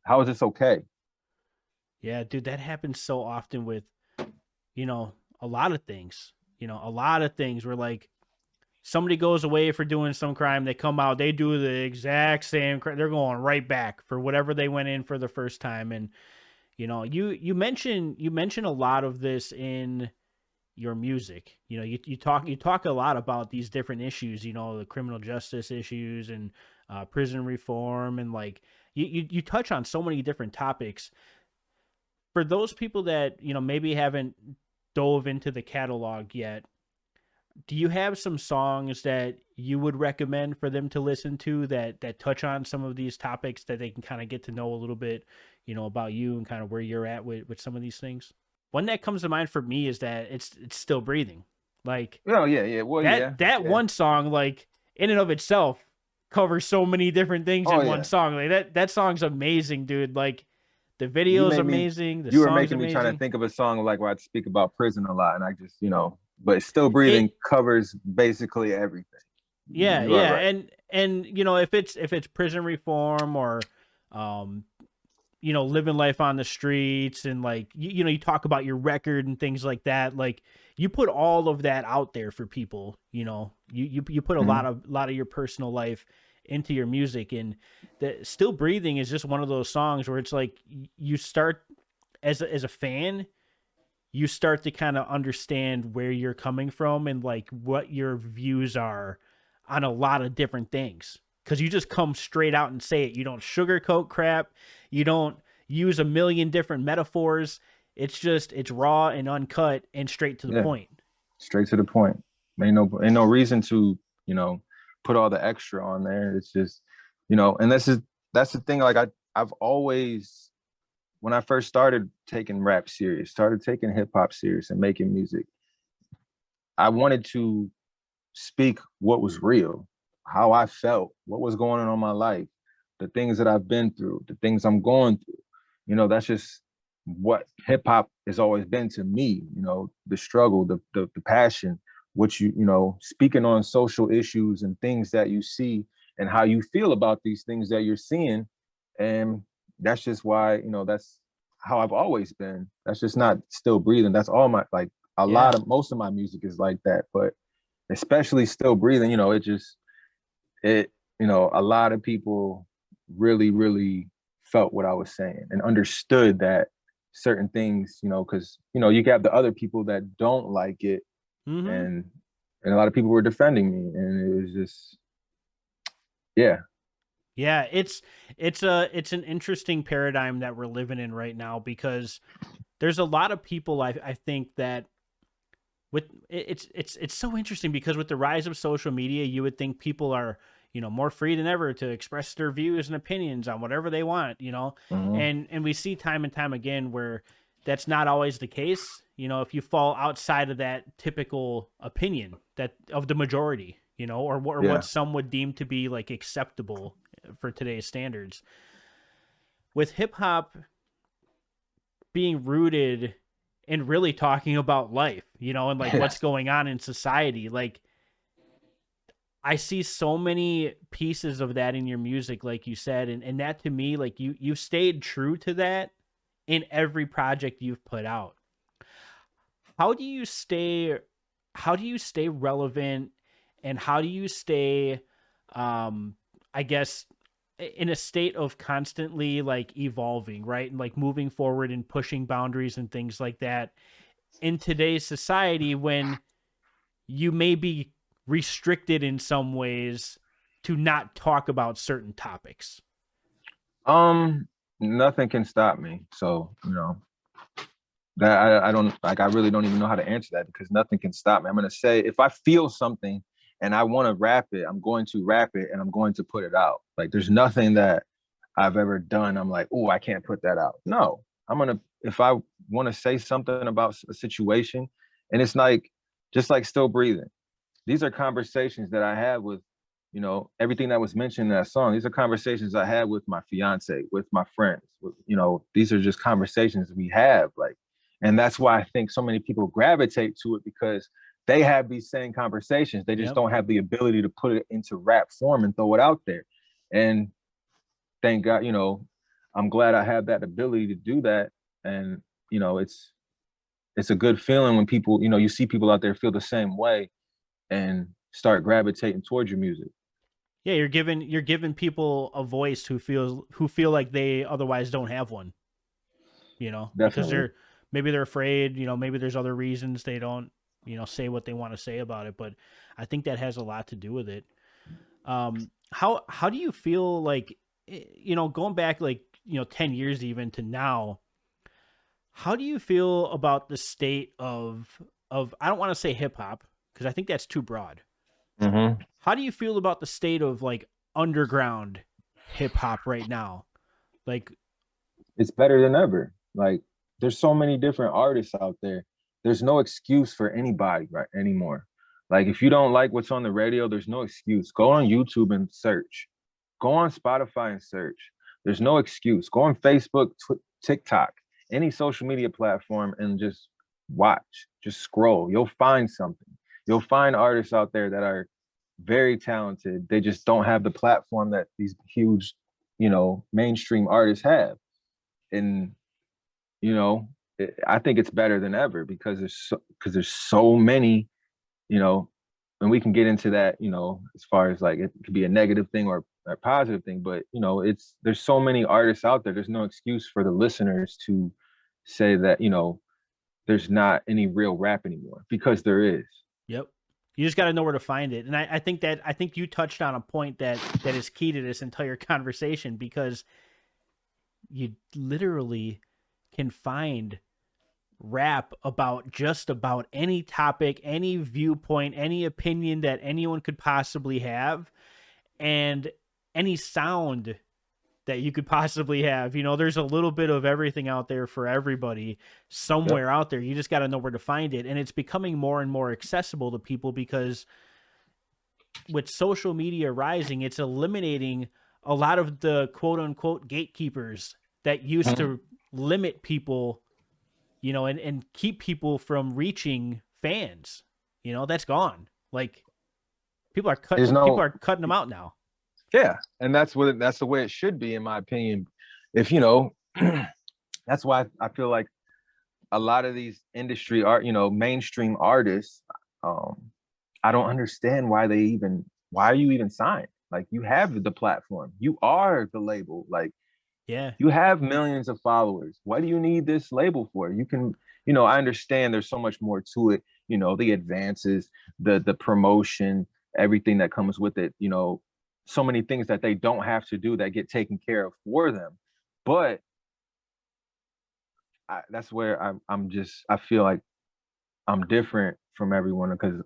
how is this okay? yeah, dude, that happens so often with you know a lot of things. A lot of things where like somebody goes away for doing some crime, they come out, they do the exact same crime, they're going right back for whatever they went in for the first time. And you mentioned a lot of this in your music. You talk a lot about these different issues, the criminal justice issues and prison reform, and like you touch on so many different topics. For those people that maybe haven't dove into the catalog yet, do you have some songs that you would recommend for them to listen to that touch on some of these topics, that they can kind of get to know a little bit, about you and kind of where you're at with some of these things? One that comes to mind for me is that it's Still Breathing. Like Oh yeah, yeah. Well, yeah, that yeah. one song, like in and of itself, covers so many different things Oh in one yeah. song. Like that song's amazing, dude. Like the You video's made me. amazing, the You were song's making me trying to amazing. think of a song like where I'd speak about prison a lot, and I just, you know, but Still Breathing It covers basically everything. Yeah, You are yeah, right. and if it's prison reform or um living life on the streets, and like you talk about your record and things like that, like you put all of that out there for people. You put a lot Mhm. of your personal life into your music. And the Still Breathing is just one of those songs where it's like you start as a fan, you start to kind of understand where you're coming from and like what your views are on a lot of different things, because you just come straight out and say it. You don't sugarcoat crap. You don't use a million different metaphors. It's raw and uncut and straight to the Yeah, point. straight to the point. Ain't no reason to, you know, put all the extra on there. It's just, you know, and that's the thing. Like I've always, when I first started taking rap serious, started taking hip hop serious and making music, I wanted to speak what was real, how I felt, what was going on in my life, the things that I've been through, the things I'm going through. You know, that's just what hip hop has always been to me. You know, the struggle, the passion, what you know, speaking on social issues and things that you see and how you feel about these things that you're seeing. And that's just why, you know, that's how I've always been. That's just not Still Breathing. That's all my, like, a lot Yeah. of most of my music is like that. But especially Still Breathing, you know, it you know, a lot of people really felt what I was saying and understood that certain things, you know, because you know, you have the other people that don't like it, Mm-hmm. and a lot of people were defending me, and it was just, yeah. Yeah, it's an interesting paradigm that we're living in right now, because there's a lot of people I think that with it's so interesting, because with the rise of social media, you would think people are more free than ever to express their views and opinions on whatever they want, Mhm. and we see time and time again where that's not always the case. If you fall outside of that typical opinion that of the majority, or what Yeah. some would deem to be like acceptable for today's standards, with hip hop being rooted in really talking about life, and like what's Yes. going on in society. Like I see so many pieces of that in your music, like you said, and that to me, like you stayed true to that in every project you've put out. How do you stay how do you stay relevant, and how do you stay I guess in a state of constantly like evolving, right? And like moving forward and pushing boundaries and things like that in today's society when you may be restricted in some ways to not talk about certain topics. Um, Nothing can stop me. So, that I don't like, I really don't even know how to answer that because nothing can stop me. I'm gonna say if I feel something and I want to rap it, I'm going to rap it and I'm going to put it out. Like there's nothing that I've ever done. I'm like, oh, I can't put that out. No, I'm gonna if I want to say something about a situation, and it's like just like still breathing. These are conversations that I have with, everything that was mentioned in that song. These are conversations I had with my fiance, with my friends. These are just conversations we have. Like, and that's why I think so many people gravitate to it because they have these same conversations. They just Yep. don't have the ability to put it into rap form and throw it out there. And thank God, I'm glad I have that ability to do that. And it's a good feeling when people, you see people out there feel the same way and start gravitating towards your music. Yeah, you're giving people a voice who feel like they otherwise don't have one, because Definitely. they're afraid, maybe there's other reasons they don't, say what they want to say about it, but I think that has a lot to do with it. How do you feel like, going back like, 10 years even to now, how do you feel about the state of I don't want to say hip hop because I think that's too broad. Mm-hmm. How do you feel about the state of like underground hip hop right now? Like, It's better than ever. Like there's so many different artists out there. There's no excuse for anybody right anymore. Like if you don't like what's on the radio, there's no excuse. Go on YouTube and search. Go on Spotify and search. There's no excuse. Go on Facebook, TikTok, any social media platform and just watch. Just scroll. You'll find something. You'll find artists out there that are very talented. They just don't have the platform that these huge, mainstream artists have. And you know, I think it's better than ever because there's so many, you know, and we can get into that, as far as like it could be a negative thing or a positive thing, but there's so many artists out there. There's no excuse for the listeners to say that, there's not any real rap anymore because there is. yep. You just got to know where to find it. And I think you touched on a point that is key to this entire conversation because you literally can find rap about just about any topic, any viewpoint, any opinion that anyone could possibly have, and any sound that you could possibly have. There's a little bit of everything out there for everybody Yep. somewhere out there. You just got to know where to find it. And it's becoming more and more accessible to people because with social media rising, it's eliminating a lot of the quote unquote gatekeepers that used Mhm. to limit people, and keep people from reaching fans. That's gone. Like There's people no, are cutting them out now. yeah, and that's the way it should be, in my opinion. If that's why I feel like a lot of these industry art, mainstream artists, um, I don't understand why are you even signed? Like you have the platform, you are the label, like Yeah. you have millions of followers. What do you need this label for? You can, I understand there's so much more to it, the advances, the promotion, everything that comes with it, so many things that they don't have to do that get taken care of for them. But that's where I feel like I'm different from everyone because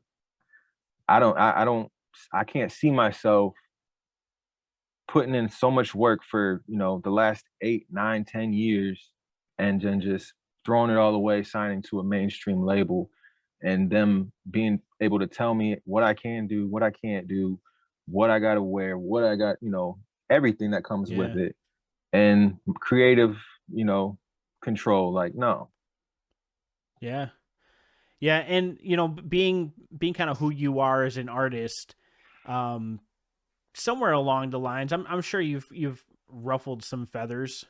I can't see myself putting in so much work for the last 8, 9, 10 years and then just throwing it all away, signing to a mainstream label and them being able to tell me what I can do, what I can't do, what I gotta wear, what I got, everything that comes with Yeah. it. And creative, control. Like, no. Yeah. Yeah, and being kind of who you are as an artist, somewhere along the lines, I'm sure you've ruffled some feathers,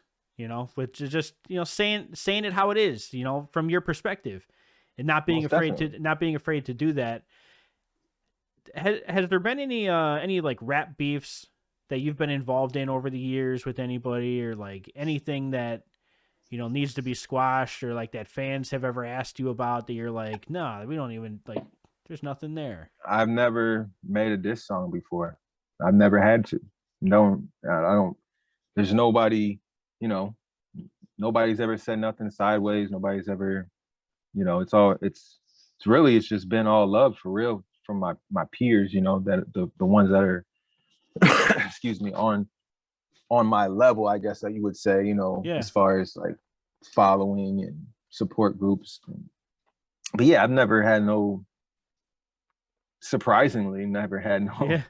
which is just, saying it how it is, from your perspective, and Most definitely. not being afraid to do that. Has there been any like rap beefs that you've been involved in over the years with anybody, or like anything that needs to be squashed, or like that fans have ever asked you about that you're like, nah, we don't even like, there's nothing there? I've never made a diss song before. I've never had to. No, I don't. There's nobody, you know, nobody's ever said nothing sideways. Nobody's ever, it's really, it's just been all love for real from my peers, that the ones that are, excuse me, on my level, I guess that you would say, Yeah. as far as like following and support groups. But yeah, I've never had no, surprisingly, never had no Yeah.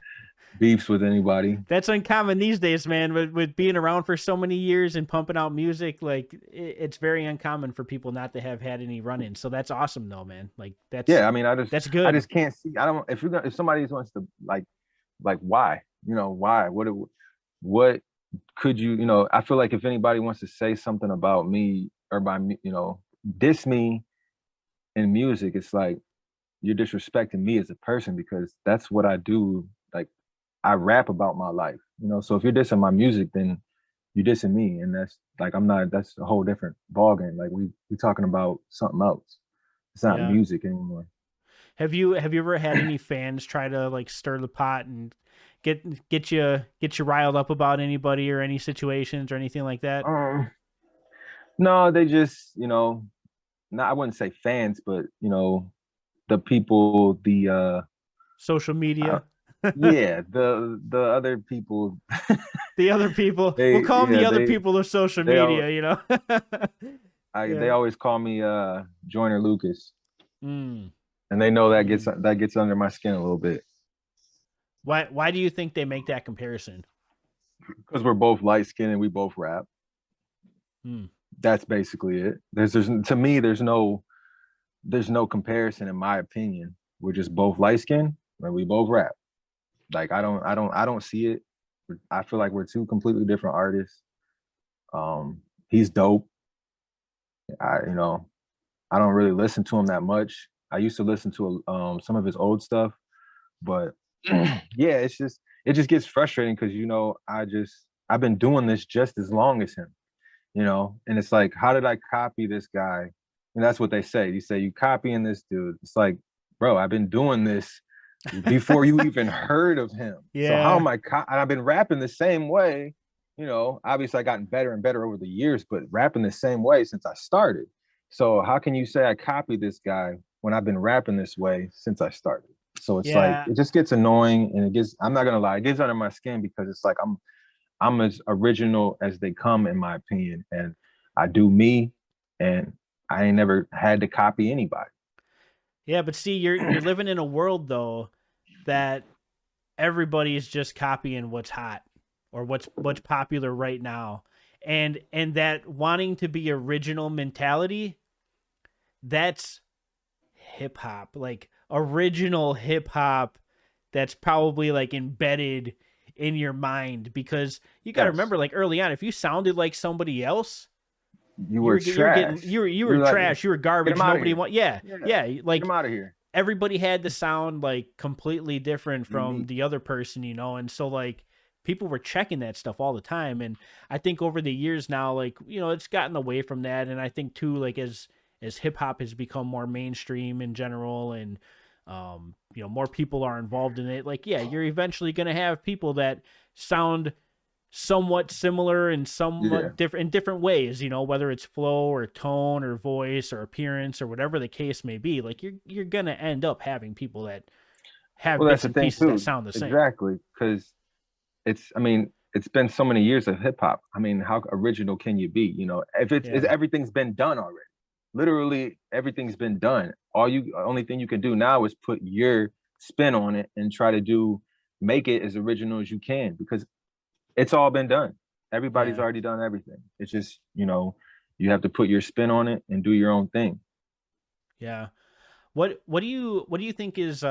beefs with anybody. That's uncommon these days, man. With being around for so many years and pumping out music, like it's very uncommon for people not to have had any run-ins. So that's awesome, though, man. Like Yeah, I mean, I just that's I good. just can't see. I don't. If somebody wants to why, why? What could you, I feel like if anybody wants to say something about me or by me, diss me in music, it's like you're disrespecting me as a person because that's what I do. Like I rap about my life, So if you're dissing my music, then you're dissing me, and that's like I'm not. That's a whole different ballgame. Like we talking about something else. It's not Yeah. music anymore. Have you ever had any fans try to like stir the pot and get you riled up about anybody or any situations or anything like that? Um, no, they just, no, I wouldn't say fans, but the people, Social uh, media. yeah, the other people, The other people, we'll they, call them the yeah, other people of social they all, media. they Yeah. always call me Joyner Lucas, Mm, and they know mm. that gets under my skin a little bit Why do you think they make that comparison? because we're both light skinned and we both rap. Mm, That's basically it. There's to me, there's no comparison in my opinion. We're just both light skinned and we both rap. Like I don't see it. I feel like we're two completely different artists. He's dope. I don't really listen to him that much. I used to listen to some of his old stuff, but yeah, it just gets frustrating because I've been doing this just as long as him, and it's like, how did I copy this guy? And that's what they say. You say you copying this dude. It's like, bro, I've been doing this before you even heard of him. So how yeah. am and I've been rapping the same way. Obviously I gotten better and better over the years, but rapping the same way since I started. So how can you say I copied this guy when I've been rapping this way since I started? So it's like Yeah. it just gets annoying, and I'm not gonna lie, it gets under my skin because it's like I'm as original as they come in my opinion, and I do me, and I ain't never had to copy anybody. Yeah, but see, you're living in a world though that everybody is just copying what's hot or what's popular right now. And that wanting to be original mentality, that's hip hop. Like original hip hop that's probably like embedded in your mind, because you got to Yes, remember, like early on, if you sounded like somebody else, you were trash. you were You're like, trash, you were get him garbage, out of nobody here. want. Yeah, Yeah, yeah, get him like out of here. everybody had to sound like completely different from Unique. the other person, and so like people were checking that stuff all the time. And I think over the years now, like, it's gotten away from that. And I think too, like as hip hop has become more mainstream in general, and more people are involved in it, like, yeah, you're eventually going to have people that sound somewhat similar and Yeah. somewhat different in different ways, whether it's flow or tone or voice or appearance or whatever the case may be. Like you're gonna end up having people that have Well, that's bits the and thing pieces that too. sound the same. Exactly, because I mean, it's been so many years of hip hop. I mean, how original can you be? If it's Yeah. everything's been done already. Literally, everything's been done. Only thing you can do now is put your spin on it and try to make it as original as you can because it's all been done. Everybody's Yeah. already done everything. It's just, you have to put your spin on it and do your own thing. Yeah. What do you think is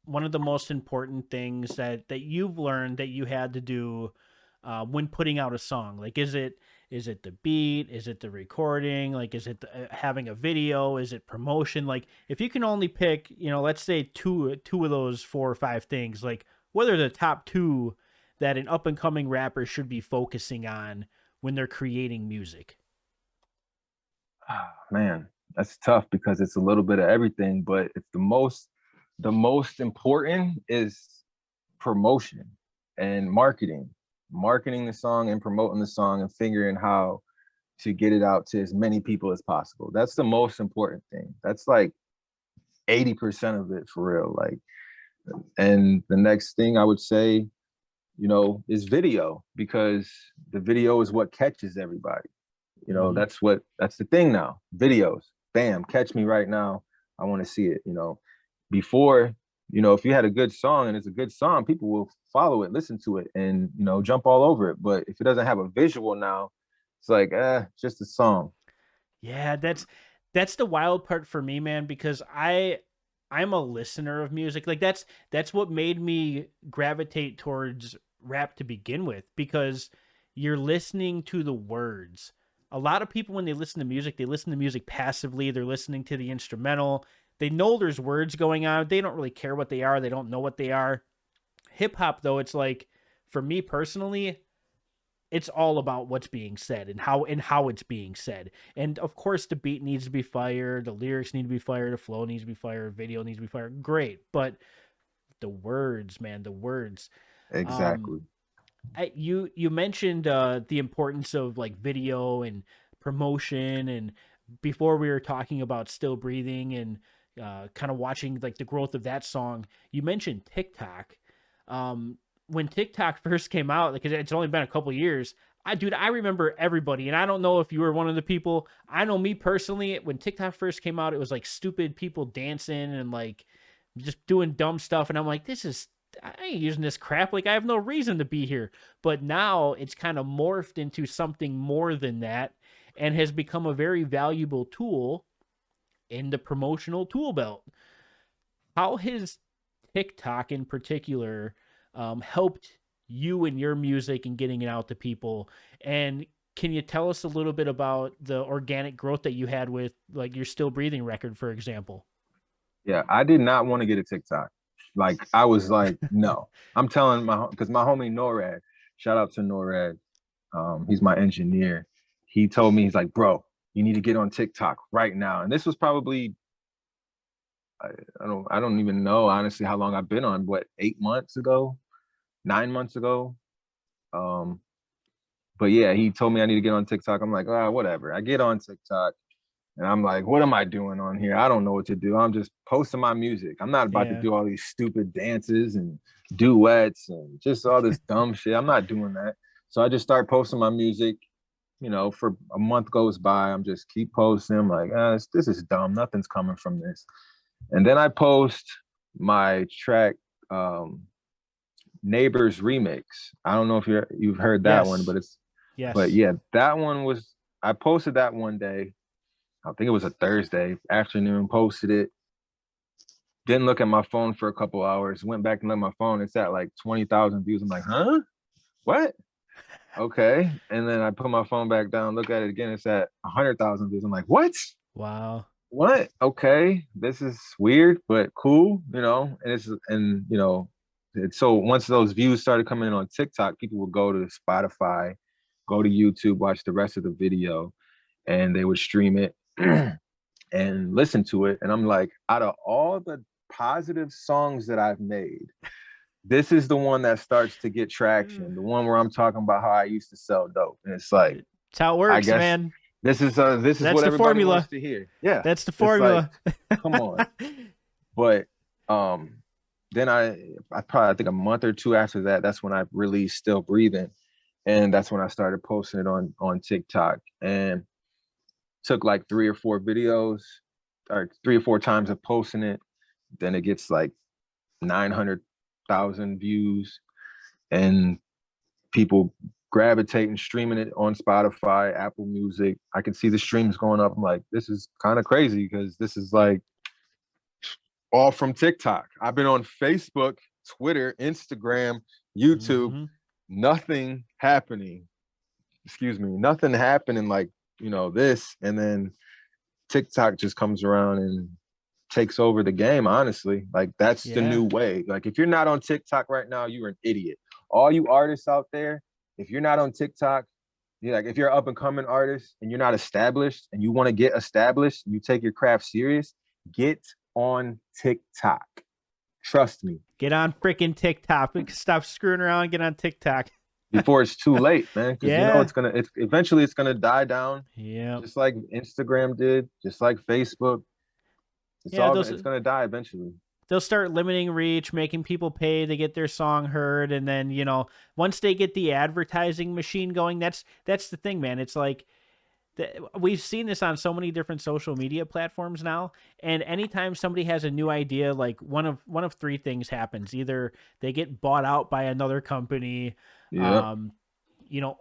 one of the most important things that you've learned that you had to do when putting out a song? Like, Is it the beat? Is it the recording? Like, is it having a video? Is it promotion? Like, if you can only pick, let's say two of those 4 or 5 things, like, what are the top two that an up and coming rapper should be focusing on when they're creating music? Ah, man, that's tough because it's a little bit of everything, but it's the most important is promotion and marketing the song and promoting the song and figuring how to get it out to as many people as possible. That's the most important thing. That's like 80% of it for real. Like, and the next thing I would say, is video, because the video is what catches everybody. Mm-hmm. That's the thing now. Videos, bam, catch me right now. I want to see it. Before, if you had a good song and it's a good song, people will follow it, listen to it, and jump all over it. But if it doesn't have a visual now, it's like, just a song. Yeah, that's the wild part for me, man, because I'm a listener of music. Like, that's what made me gravitate towards rap to begin with, because you're listening to the words. A lot of people, when they listen to music, they listen to music passively. They're listening to the instrumental. They know there's words going on. They don't really care what they are. They don't know what they are. Hip hop, though, it's like, for me personally, it's all about what's being said and how it's being said. And of course, the beat needs to be fired, the lyrics need to be fired, the flow needs to be fired, video needs to be fired. Great, but the words, man, the words. Um, Exactly. you mentioned the importance of like video and promotion, and before we were talking about Still Breathing and kind of watching like the growth of that song. You mentioned TikTok. Um, when TikTok first came out, because it's only been a couple years, I remember everybody, and I don't know if you were one of the people. I know me personally, when TikTok first came out, it was like stupid people dancing and like just doing dumb stuff, and I'm like, I ain't using this crap. Like, I have no reason to be here. But now it's kind of morphed into something more than that and has become a very valuable tool in the promotional tool belt. How has TikTok in particular helped you and your music and getting it out to people? And can you tell us a little bit about the organic growth that you had with like your Still Breathing record, for example? Yeah, I did not want to get a TikTok. Like, I was like, no. I'm telling because my homie NORAD, shout out to NORAD. He's my engineer. He told me, he's like, bro, you need to get on TikTok right now. And this was probably, I, I don't even know honestly how long I've been on. What, 8 months ago, 9 months ago. Um, but yeah, he told me I need to get on TikTok. I'm like, whatever. I get on TikTok. And I'm like, what am I doing on here? I don't know what to do. I'm just posting my music. I'm not about to Yeah. do all these stupid dances and duets and just all this dumb shit. I'm not doing that. So I just start posting my music. For a month goes by, I'm just keep posting. I'm like, this is dumb. Nothing's coming from this. And then I post my track, Neighbors Remix. I don't know if you've heard that one, Yes. but Yes. yeah, that one was, I posted that one day. I think it was a Thursday afternoon, posted it. Didn't look at my phone for a couple hours. Went back and looked at my phone. It's at like 20,000 views. I'm like, huh? What? Okay. And then I put my phone back down, look at it again. It's at 100,000 views. I'm like, what? Wow. What? Okay. This is weird, but cool, so once those views started coming in on TikTok, people would go to Spotify, go to YouTube, watch the rest of the video, and they would stream it and listen to it. And I'm like, out of all the positive songs that I've made, this is the one that starts to get traction. The one where I'm talking about how I used to sell dope. And it's like, It's how it I works, guess this is That's what the everybody wants formula. to hear. Yeah. That's the It's like, formula. come on. But then I think a month or two after that, that's when I released Still Breathing. And that's when I started posting it on TikTok. And took like 3 or 4 videos, or 3 or 4 times of posting it. Then it gets like 900,000 views, and people gravitating, streaming it on Spotify, Apple Music. I can see the streams going up. I'm like, this is kind of crazy, because this is like all from TikTok. I've been on Facebook, Twitter, Instagram, YouTube, Hmm. nothing happening. excuse me, nothing happened in like, this, and then TikTok just comes around and takes over the game, honestly. Like that's the Yeah. new way. Like if you're not on TikTok right now, you're an idiot. All you artists out there, if you're not on TikTok, you're like if you're an up and coming artist and you're not established and you want to get established, and you take your craft serious, get on TikTok. Trust me. Get on freaking TikTok. Stop screwing around. Get on TikTok. Before it's too late, man. Because Yeah. it's eventually it's gonna die down, Yeah. just like Instagram did, just like Facebook. Yeah. It's gonna die eventually. They'll start limiting reach, making people pay to get their song heard, and then once they get the advertising machine going, that's the thing, man. It's like we've seen this on so many different social media platforms now, and anytime somebody has a new idea, like one of three things happens: either they get bought out by another company, Yeah. um,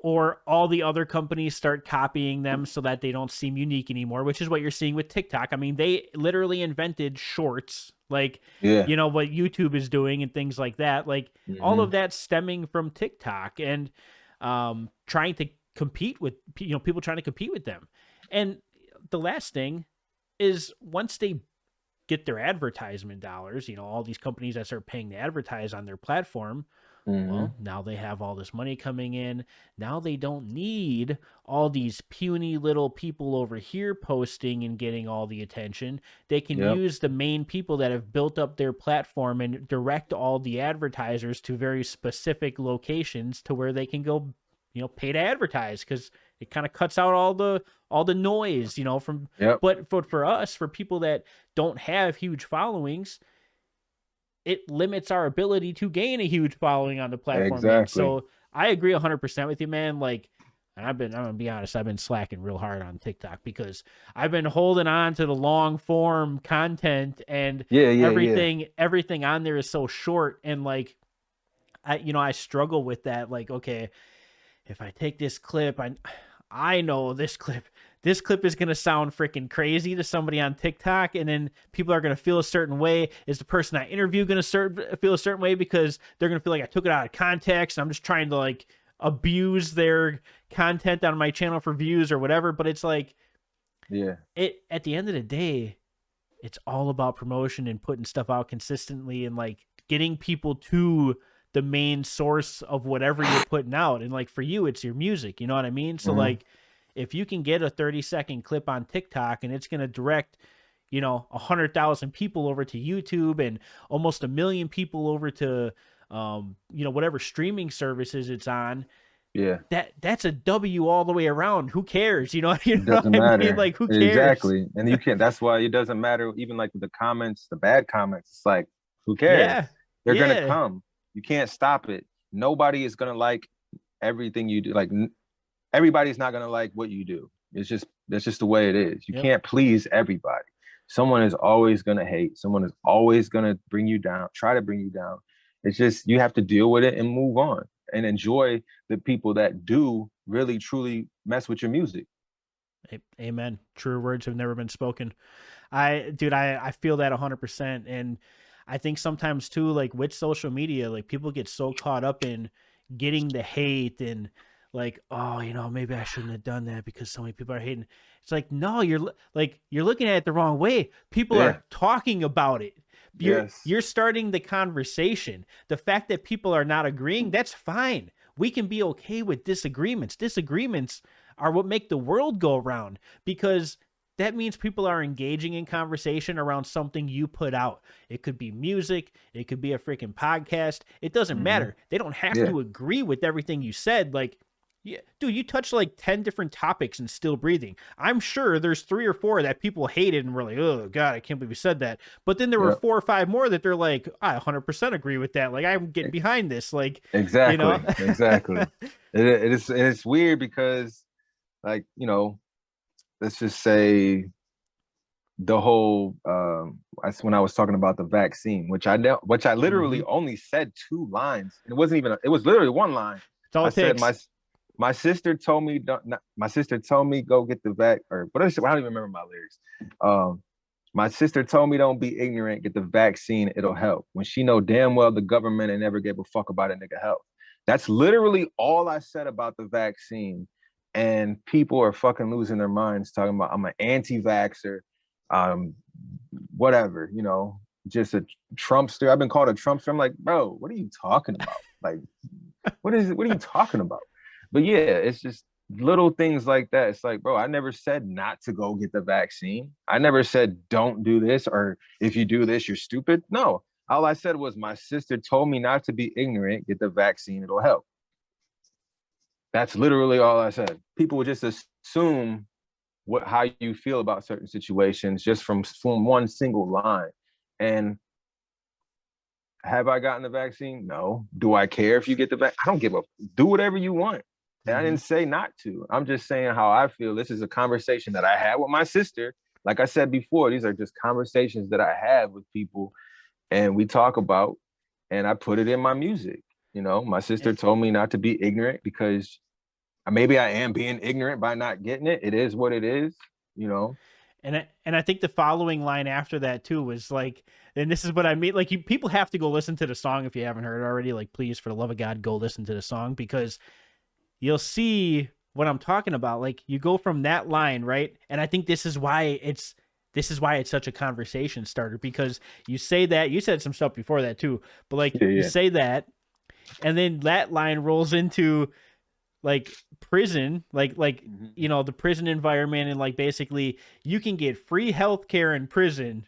or all the other companies start copying them so that they don't seem unique anymore, which is what you're seeing with TikTok. I mean, they literally invented shorts, like, Yeah. what YouTube is doing and things like that. Like, all Mm-hmm. of that stemming from TikTok and trying to compete with, people trying to compete with them. And the last thing is once they get their advertisement dollars, all these companies that start paying to advertise on their platform, Mm-hmm. well, now they have all this money coming in. Now they don't need all these puny little people over here posting and getting all the attention. They can Yep. use the main people that have built up their platform and direct all the advertisers to very specific locations to where they can go, pay to advertise, because it kind of cuts out all the noise, from. Yep. But for us, for people that don't have huge followings, it limits our ability to gain a huge following on the platform, man. Exactly. So I agree 100% with you, man. Like, and I'm gonna be honest, I've been slacking real hard on TikTok because I've been holding on to the long form content, and Yeah. Yeah. Yeah. everything on there is so short, and like I struggle with that. Like, okay, if I take this clip, I know this clip is going to sound freaking crazy to somebody on TikTok, and then people are going to feel a certain way. Is the person I interview going to feel a certain way because they're going to feel like I took it out of context and I'm just trying to like abuse their content on my channel for views or whatever? But it's like, Yeah. at the end of the day, it's all about promotion and putting stuff out consistently and like getting people to the main source of whatever you're putting out. And like for you, it's your music, you know what I mean? So Mm-hmm. like if you can get a 30-second clip on TikTok and it's going to direct, 100,000 people over to YouTube and almost 1 million people over to, whatever streaming services it's on, Yeah. that's a W all the way around. Who cares? You It know what doesn't I mean? matter. Like, who cares? Exactly. And you can't, that's why it doesn't matter. Even like the comments, the bad comments, it's like, who cares? Yeah. They're going to Yeah. come. You can't stop it. Nobody is going to like everything you do. Like, everybody's not going to like what you do. That's just the way it is. You Yep. can't please everybody. Someone is always going to hate. Someone is always going to bring you down, try to bring you down. It's just, you have to deal with it and move on and enjoy the people that do really, truly mess with your music. Amen. Truer words have never been spoken. Dude, I feel that 100%. And I think sometimes too, like with social media, like people get so caught up in getting the hate and like, oh, maybe I shouldn't have done that because so many people are hating. It's like, no, you're looking at it the wrong way. People Yeah. are talking about it. You're Yes. you're starting the conversation. The fact that people are not agreeing, that's fine. We can be okay with disagreements. Disagreements are what make the world go around, because that means people are engaging in conversation around something you put out. It could be music, it could be a freaking podcast. It doesn't Mm-hmm. matter. They don't have Yeah. to agree with everything you said. Like, yeah, dude, you touched like 10 different topics and Still Breathing. I'm sure there's 3 or 4 that people hated and were like, oh, God, I can't believe you said that. But then there were Yeah. 4 or 5 more that they're like, I 100% agree with that. Like, I'm getting behind this. Like, you know? Exactly. Exactly. It's weird because, like, let's just say the whole that's when I was talking about the vaccine, which I Mhm. literally only said 2 lines, and it was literally one line. It's all I it said takes. my sister told me my sister told me go get the vac, or what I don't even remember my lyrics. Um, my sister told me don't be ignorant, get the vaccine, it'll help. When she know damn well the government ain't never gave a fuck about a nigga health. That's literally all I said about the vaccine. and people are fucking losing their minds talking about I'm an anti-vaxxer, um, whatever, you know, just a Trumpster. I've been called a Trumpster. I'm like, bro, what are you talking about? Like, what are you talking about? But yeah, it's just little things like that. It's like, bro, I never said not to go get the vaccine. I never said don't do this, or if you do this, you're stupid. No. All I said was my sister told me not to be ignorant, get the vaccine, it'll help. That's literally all I said. People would just assume what how you feel about certain situations just from one single line. And have I gotten the vaccine? No. Do I care if you get the vaccine? I don't give a. Do whatever you want. And I Mm-hmm. didn't say not to. I'm just saying how I feel. This is a conversation that I had with my sister. Like I said before, these are just conversations that I have with people, and we talk about, and I put it in my music. You know, my sister told me not to be ignorant because maybe I am being ignorant by not getting it. It is what it is, you know. And I think the following line after that too was like, and this is what I mean. Like, people have to go listen to the song if you haven't heard it already. Like, please, for the love of God, go listen to the song, because you'll see what I'm talking about. Like, you go from that line, right? And I think this is why it's such a conversation starter, because you say that, you said some stuff before that too, but like, Yeah, you yeah. say that, and then that line rolls into like prison, like Mm-hmm. the prison environment, and like basically you can get free health care in prison,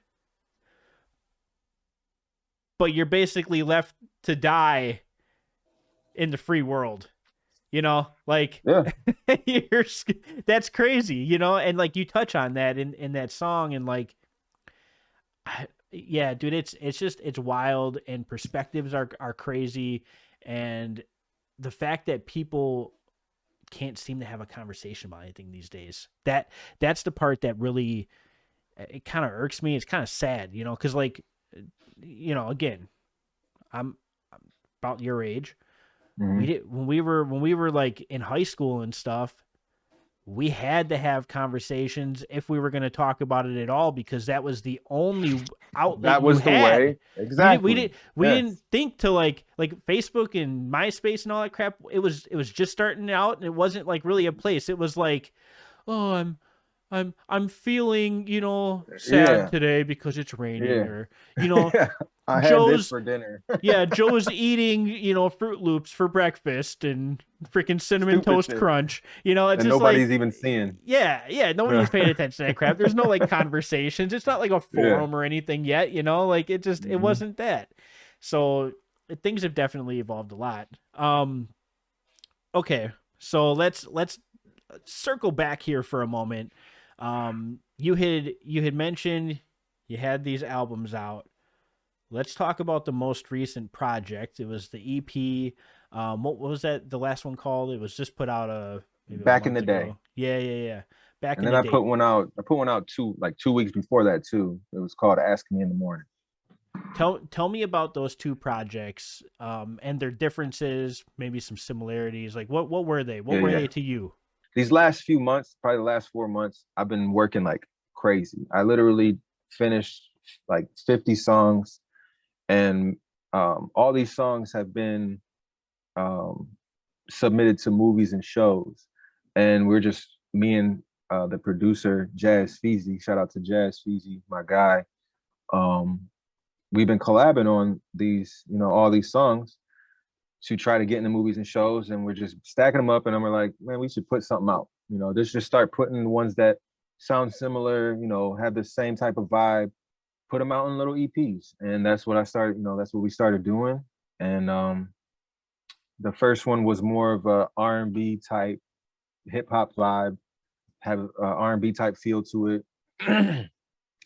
but you're basically left to die in the free world. Like, Yeah. you're, that's crazy, and like you touch on that in that song, and like, yeah, dude, it's wild, and perspectives are crazy, and the fact that people can't seem to have a conversation about anything these days. That's the part that really, it kind of irks me. It's kind of sad, because like, again, I'm about your age. We Mm-hmm. did when we were like in high school and stuff. We had to have conversations if we were going to talk about it at all, because that was the only outlet That you was the had. way. Exactly. We Yes. didn't think to like Facebook and MySpace and all that crap. It was just starting out, and it wasn't like really a place. It was like, oh, I'm feeling, sad Yeah. today because it's raining, Yeah. or Yeah. I had this Joe's for dinner. yeah, Joe's eating, Fruit Loops for breakfast and freaking cinnamon Stupid toast shit. crunch. It's And just like, nobody's even seeing. yeah, yeah, nobody's paying attention to that crap. There's no like conversations. It's not like a Yeah. forum or anything yet, like it Mm-hmm. wasn't that. So things have definitely evolved a lot. Okay, so let's circle back here for a moment. You had mentioned you had these albums out. Let's talk about the most recent project. It was the EP. What was that? The last one called? It was just put out maybe a Back in month the day. ago. Yeah, yeah, yeah. Back And in then the I day. put one out. I put one out 2 weeks before that too. It was called Ask Me in the Morning. Tell me about those two projects, and their differences, maybe some similarities. Like, what were they? What Yeah, were yeah. they to you? These last few months, probably the last 4 months, I've been working like crazy. I literally finished like 50 songs, and all these songs have been um, submitted to movies and shows. And we're just me and the producer Jazz Feezy. Shout out to Jazz Feezy, my guy. Um, we've been collabing on these, all these songs to try to get in the movies and shows, and we're just stacking them up. And then we're like, man, we should put something out. Just start putting the ones that sound similar, have the same type of vibe, put them out in little EPs. And that's what I started. That's what we started doing. And the first one was more of a R&B type hip hop vibe, have a R&B type feel to it.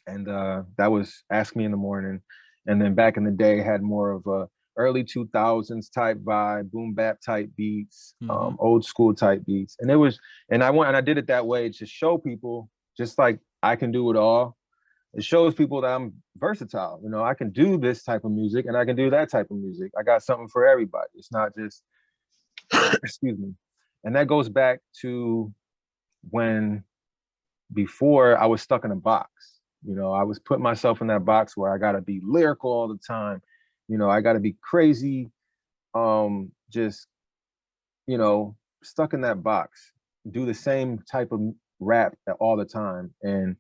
And that was Ask Me in the Morning. And then back in the day, had more of a early 2000s type vibe, boom bap type beats, Mm-hmm. old school type beats. And it was, and I did it that way to show people, just like I can do it all. It shows people that I'm versatile. I can do this type of music and I can do that type of music. I got something for everybody. It's not just, excuse me. And that goes back to when before I was stuck in a box. I was putting myself in that box where I got to be lyrical all the time. I got to be crazy. Just, stuck in that box. do the same type of rap all the time. And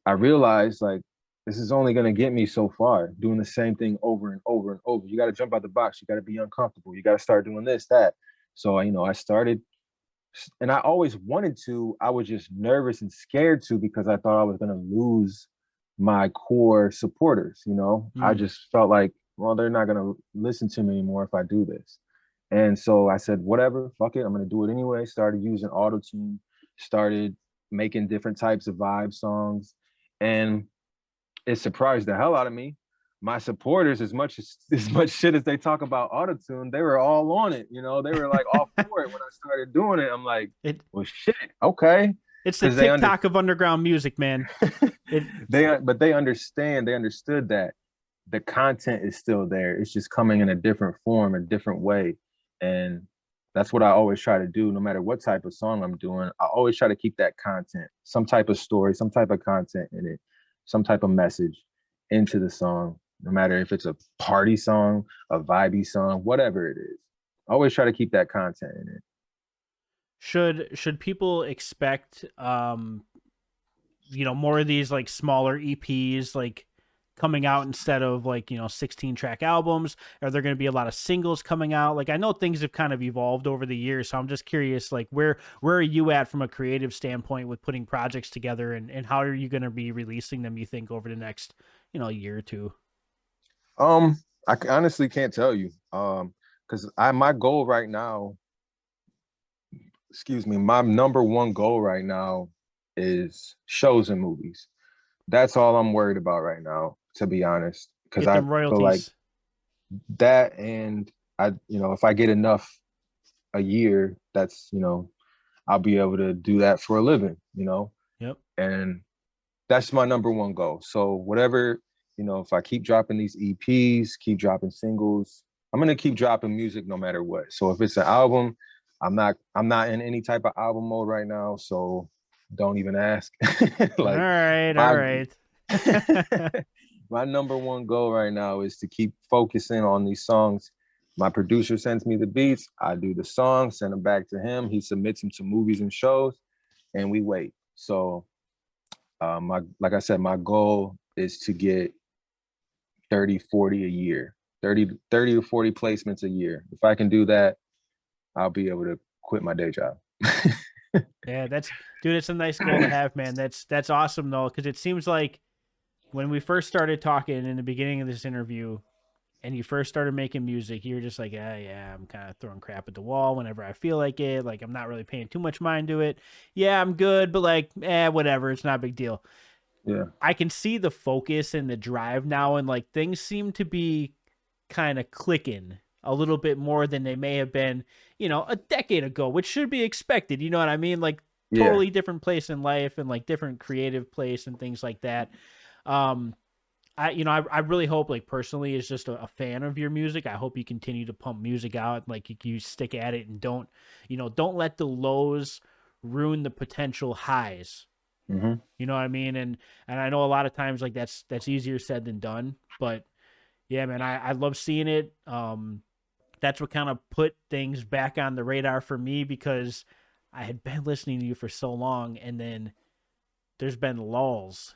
I realized like this is only gonna get me so far, doing the same thing over and over and over. You gotta jump out the box, you gotta be uncomfortable, you gotta start doing this, that. So I started and I always wanted to, I was just nervous and scared to because I thought I was gonna lose my core supporters. I Mm. just felt like, well, they're not gonna listen to me anymore if I do this. And so I said, whatever, fuck it, I'm gonna do it anyway. Started using autotune, started making different types of vibe songs, and it surprised the hell out of me. My supporters, as much shit as they talk about autotune, they were all on it. They were like all for it when I started doing it. I'm like, It well, shit, okay, it's the because they TikTok of underground music, man. It but they understand. They understood that the content is still there. It's just coming in a different form, a different way, and that's what I always try to do. No matter what type of song I'm doing, I always try to keep that content, some type of story, some type of content in it, some type of message into the song. No matter if it's a party song, a vibey song, whatever it is, I always try to keep that content in it. should people expect more of these like smaller EPs like coming out instead of like 16 track albums? Are there going to be a lot of singles coming out? Like I know things have kind of evolved over the years, so I'm just curious like where are you at from a creative standpoint with putting projects together, and how are you going to be releasing them, you think, over the next year or two? Um, I honestly can't tell you. Because I my goal right now, excuse me, my number one goal right now is shows and movies. That's all I'm worried about right now, to be honest. Because Get I them feel like royalties. that, and if I get enough a year, I'll be able to do that for a living. Yep. And that's my number one goal. So whatever, if I keep dropping these EPs, keep dropping singles, I'm gonna keep dropping music no matter what. So if it's an album, I'm not in any type of album mode right now. So don't even ask. All Like right, all my right. my number one goal right now is to keep focusing on these songs. My producer sends me the beats, I do the song, send them back to him. He submits them to movies and shows, and we wait. So my like I said, my goal is to get 30, 40 a year, 30 to 40 placements a year. If I can do that, I'll be able to quit my day job. Yeah, that's dude, it's a nice goal to have, man. That's awesome though, because it seems like when we first started talking in the beginning of this interview and you first started making music, you were just like, yeah, I'm kind of throwing crap at the wall whenever I feel like it. Like, I'm not really paying too much mind to it. Yeah, I'm good, but like, whatever. It's not a big deal. Yeah. I can see the focus and the drive now, and like things seem to be kind of clicking a little bit more than they may have been, a decade ago, which should be expected. You know what I mean? Like, Yeah. totally different place in life and like different creative place and things like that. Um, I really hope, like, personally, as just a fan of your music, I hope you continue to pump music out, like you stick at it, and don't let the lows ruin the potential highs. Mm-hmm. You know what I mean? And I know a lot of times like that's easier said than done, but yeah, man, I love seeing it. That's what kind of put things back on the radar for me, because I had been listening to you for so long, and then there's been lulls,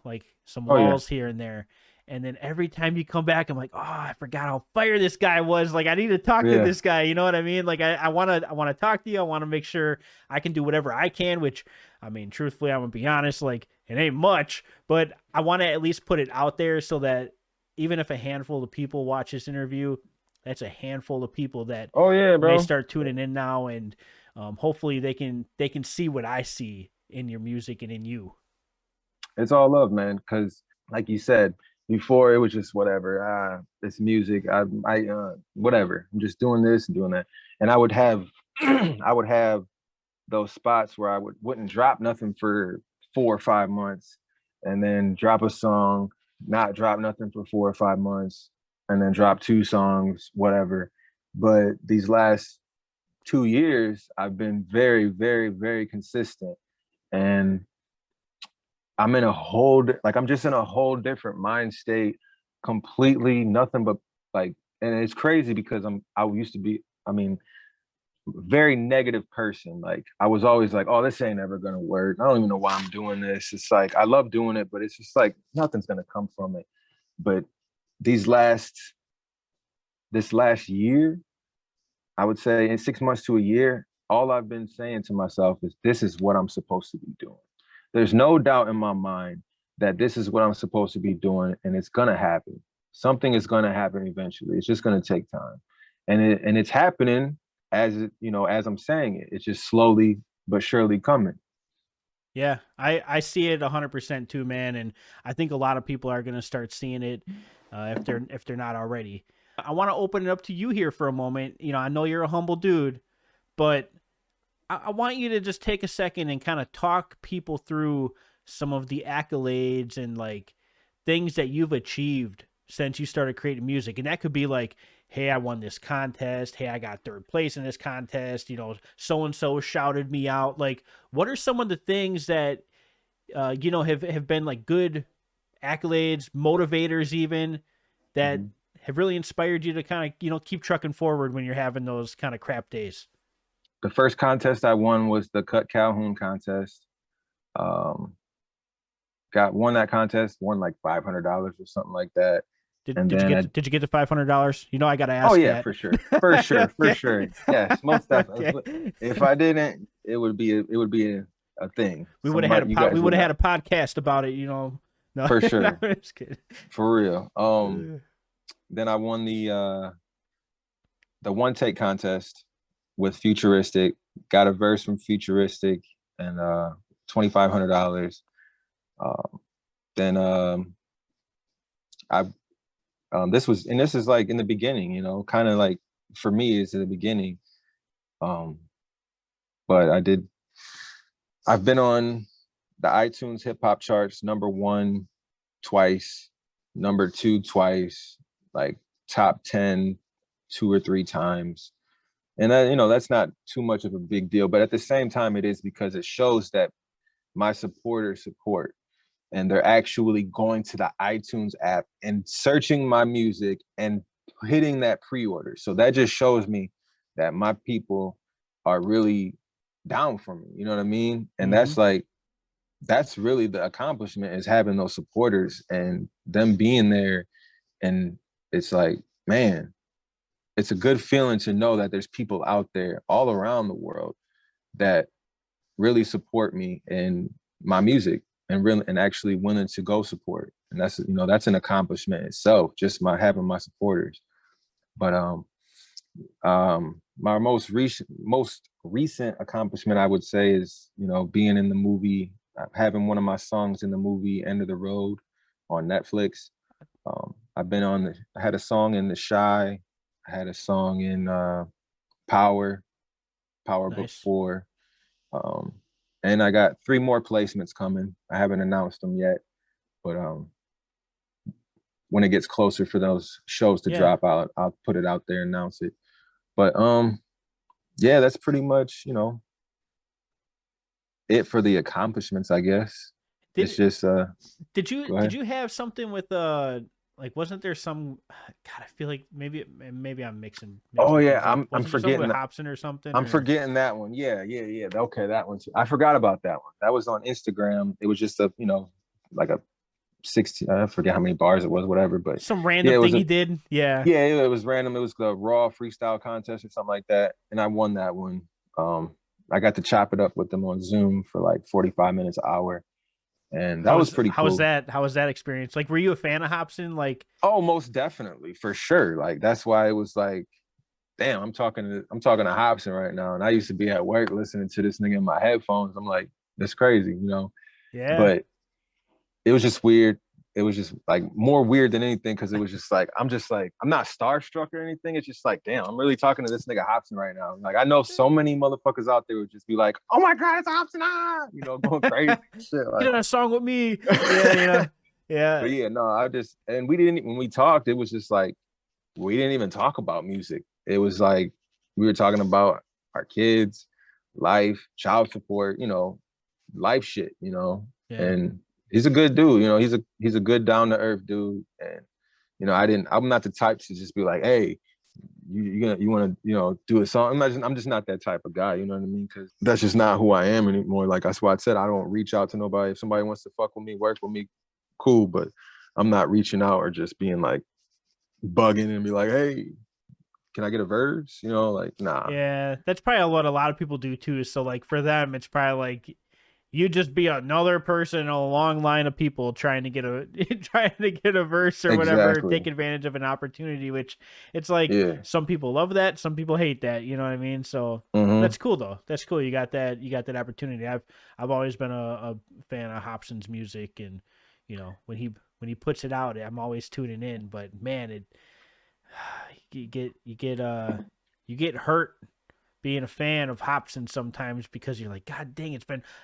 like some Oh yeah. lulls here and there. And then every time you come back, I'm like, oh, I forgot how fire this guy was. Like, I need to talk to Yeah. this guy. You know what I mean? Like, I wanna talk to you. I want to make sure I can do whatever I can. Which, I mean, truthfully, I'm gonna be honest. Like, it ain't much, but I want to at least put it out there so that even if a handful of people watch this interview, that's a handful of people that Oh yeah, may bro. start tuning in now, and hopefully they can see what I see in your music and in you. It's all love, man. Because like you said before, it was just whatever. This music. Whatever. I'm just doing this and doing that. And I would have, I would have those spots where I wouldn't drop nothing for 4 or 5 months, and then drop a song, not drop nothing for 4 or 5 months, and then drop two songs, whatever. But these last 2 years, I've been very, very, very consistent, and I'm just in a whole different mind state, completely nothing but like, and it's crazy because I used to be, I mean, very negative person. Like I was always like, oh, this ain't ever gonna work. I don't even know why I'm doing this. It's like I love doing it, but it's just like nothing's gonna come from it. But these last this last year, I would say in 6 months to a year, all I've been saying to myself is this is what I'm supposed to be doing. There's no doubt in my mind that this is what I'm supposed to be doing, and it's gonna happen. Something is gonna happen eventually. It's just gonna take time, and it's happening as as I'm saying it. It's just slowly but surely coming. Yeah, I see it 100% too, man, and I think a lot of people are going to start seeing it if they're not already. I want to open it up to you here for a moment. You know, I know you're a humble dude, but I want you to just take a second and kind of talk people through some of the accolades and like things that you've achieved since you started creating music. And that could be like, hey, I won this contest. Hey, I got third place in this contest. You know, so and so shouted me out. Like, what are some of the things that have been like good accolades, motivators, even that Mhm. have really inspired you to kind of keep trucking forward when you're having those kind of crap days? The first contest I won was the Cut Calhoun contest. Um, got won that contest, won like $500 or something like that. Did And did you then get did you get the $500? You know, I got to oh ask yeah, that. for sure, for sure, for Okay. sure. Yes, most definitely. Okay. If I didn't, it would be a thing. We would have had Somebody, you we guys would would have had know a podcast about it. You know. No, for no, sure, I'm just kidding. for real. Uh, Then I won the one take contest with Futuristic. Got a verse from Futuristic and $2,500. Um, then I this is like in the beginning, kind of like for me is in the beginning. Um, but I've been on the iTunes hip hop charts, #1 twice, #2 twice, like top 10 2 or 3 times. And that's not too much of a big deal, but at the same time it is because it shows that my supporters support and they're actually going to the iTunes app and searching my music and hitting that pre-order. So that just shows me that my people are really down for me. You know what I mean? And mm-hmm. that's really the accomplishment, is having those supporters and them being there. And it's like, man, it's a good feeling to know that there's people out there all around the world that really support me and my music and really and actually willing to go support. And that's an accomplishment itself, just my having my supporters. But my most recent accomplishment, I would say, is being in the movie, having one of my songs in the movie End of the Road on Netflix. I had a song in The Shy. I had a song in Power, Power Book Nice. 4. And I got 3 more placements coming. I haven't announced them yet, but when it gets closer for those shows to Yeah. drop, I'll put it out there and announce it. But yeah, that's pretty much it for the accomplishments, I guess. It's Did just did you go did ahead. you have something with like wasn't there some God, I feel like maybe I'm Oh mixing yeah, things up. I'm Wasn't there something forgetting with that. Hobson or something I'm or forgetting that one. Yeah, yeah, yeah. Okay, that one too. I forgot about that one. That was on Instagram. It was just like a 16. I forget how many bars it was, whatever. But some yeah, random it was thing a he did? Yeah. yeah, it was random. It was the Raw freestyle contest or something like that, and I won that one. Um, I got to chop it up with them on Zoom for like 45 minutes, an hour, and that was pretty How was cool. that? How was that experience? Like, were you a fan of Hobson? Like, Oh, most definitely, for sure. Like that's why it was like, damn, I'm talking to Hobson right now, and I used to be at work listening to this nigga in my headphones. I'm like, that's crazy. yeah, But it was just weird. It was just like more weird than anything because it was just like I'm not starstruck or anything. It's just like, damn, I'm really talking to this nigga Hobson right now. Like I know so many motherfuckers out there would just be like, oh my god, it's Hobson, going crazy and shit. get Like, on a song with me. Yeah, yeah. but yeah, no, and we didn't when we talked, it was just like we didn't even talk about music. It was like we were talking about our kids, life, child support, life shit. Yeah. And he's a good dude, he's a good down to earth dude. And I'm not the type to just be like, hey, you want to do a song. Imagine I'm just not that type of guy. You know what I mean? Because that's just not who I am anymore. Like that's why I said I don't reach out to nobody. If somebody wants to fuck with me, work with me, cool. But I'm not reaching out or just being like bugging and be like, hey, can I get a verse? Like nah. Yeah, that's probably what a lot of people do too. So like for them, it's probably like you just be another person in a long line of people trying to get a trying to get a verse or whatever, Exactly. take advantage of an opportunity. Which it's like Yeah. some people love that, some people hate that. You know what I mean? So Mm-hmm. that's cool though. That's cool. You got that. You got that opportunity. I've always been a fan of Hobson's music, and when he puts it out, I'm always tuning in. But man, it you get hurt being a fan of Hobson sometimes because you're like, God dang,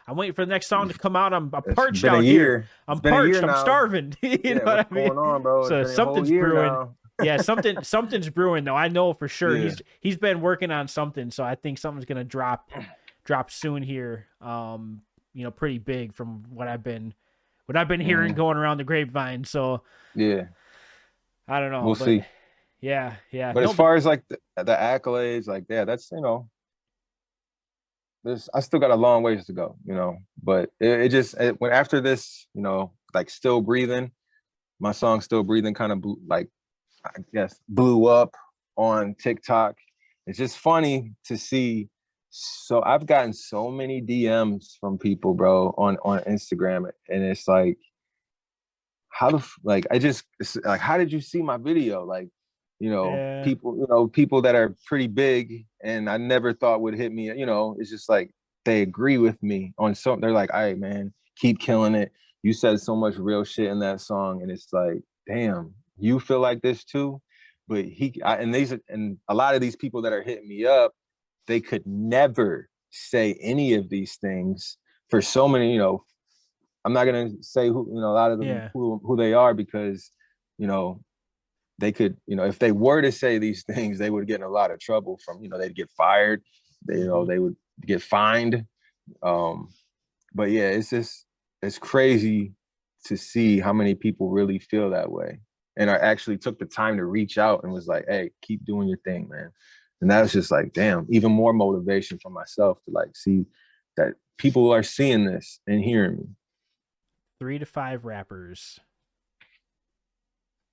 I'm waiting for the next song to come out. I'm It's parched been a out here. year. It's I'm been a year parched. I'm now. starving. You Yeah, know what's what I mean? going on, bro? It's So been a whole something's year brewing. now. Yeah, something's brewing though. I know for sure. Yeah. He's been working on something, so I think something's gonna drop soon here. Pretty big from what I've been hearing Mm-hmm. going around the grapevine. So Yeah. I don't know, We'll but see. yeah. But as No, but far as like the accolades, like yeah, that's there's I still got a long ways to go, But it just when after this, like still breathing, my song still breathing kind of like I guess blew up on TikTok. It's just funny to see. So I've gotten so many DMs from people, bro, on Instagram, and it's like like I just it's like how did you see my video? Like, yeah, people that are pretty big and I never thought would hit me, it's just like they agree with me on something. They're like, all right, man, keep killing it. You said so much real shit in that song, and it's like, damn, you feel like this too. But and a lot of these people that are hitting me up, they could never say any of these things for so many, I'm not gonna say who, a lot of them yeah. who they are because, you know, they could, if they were to say these things, they would get in a lot of trouble from, they'd get fired, Mm-hmm. they would get fined. Um, but yeah, it's crazy to see how many people really feel that way and are actually took the time to reach out and was like, hey, keep doing your thing, man. And that's just like, damn, even more motivation for myself to like see that people are seeing this and hearing me. 3 to 5 rappers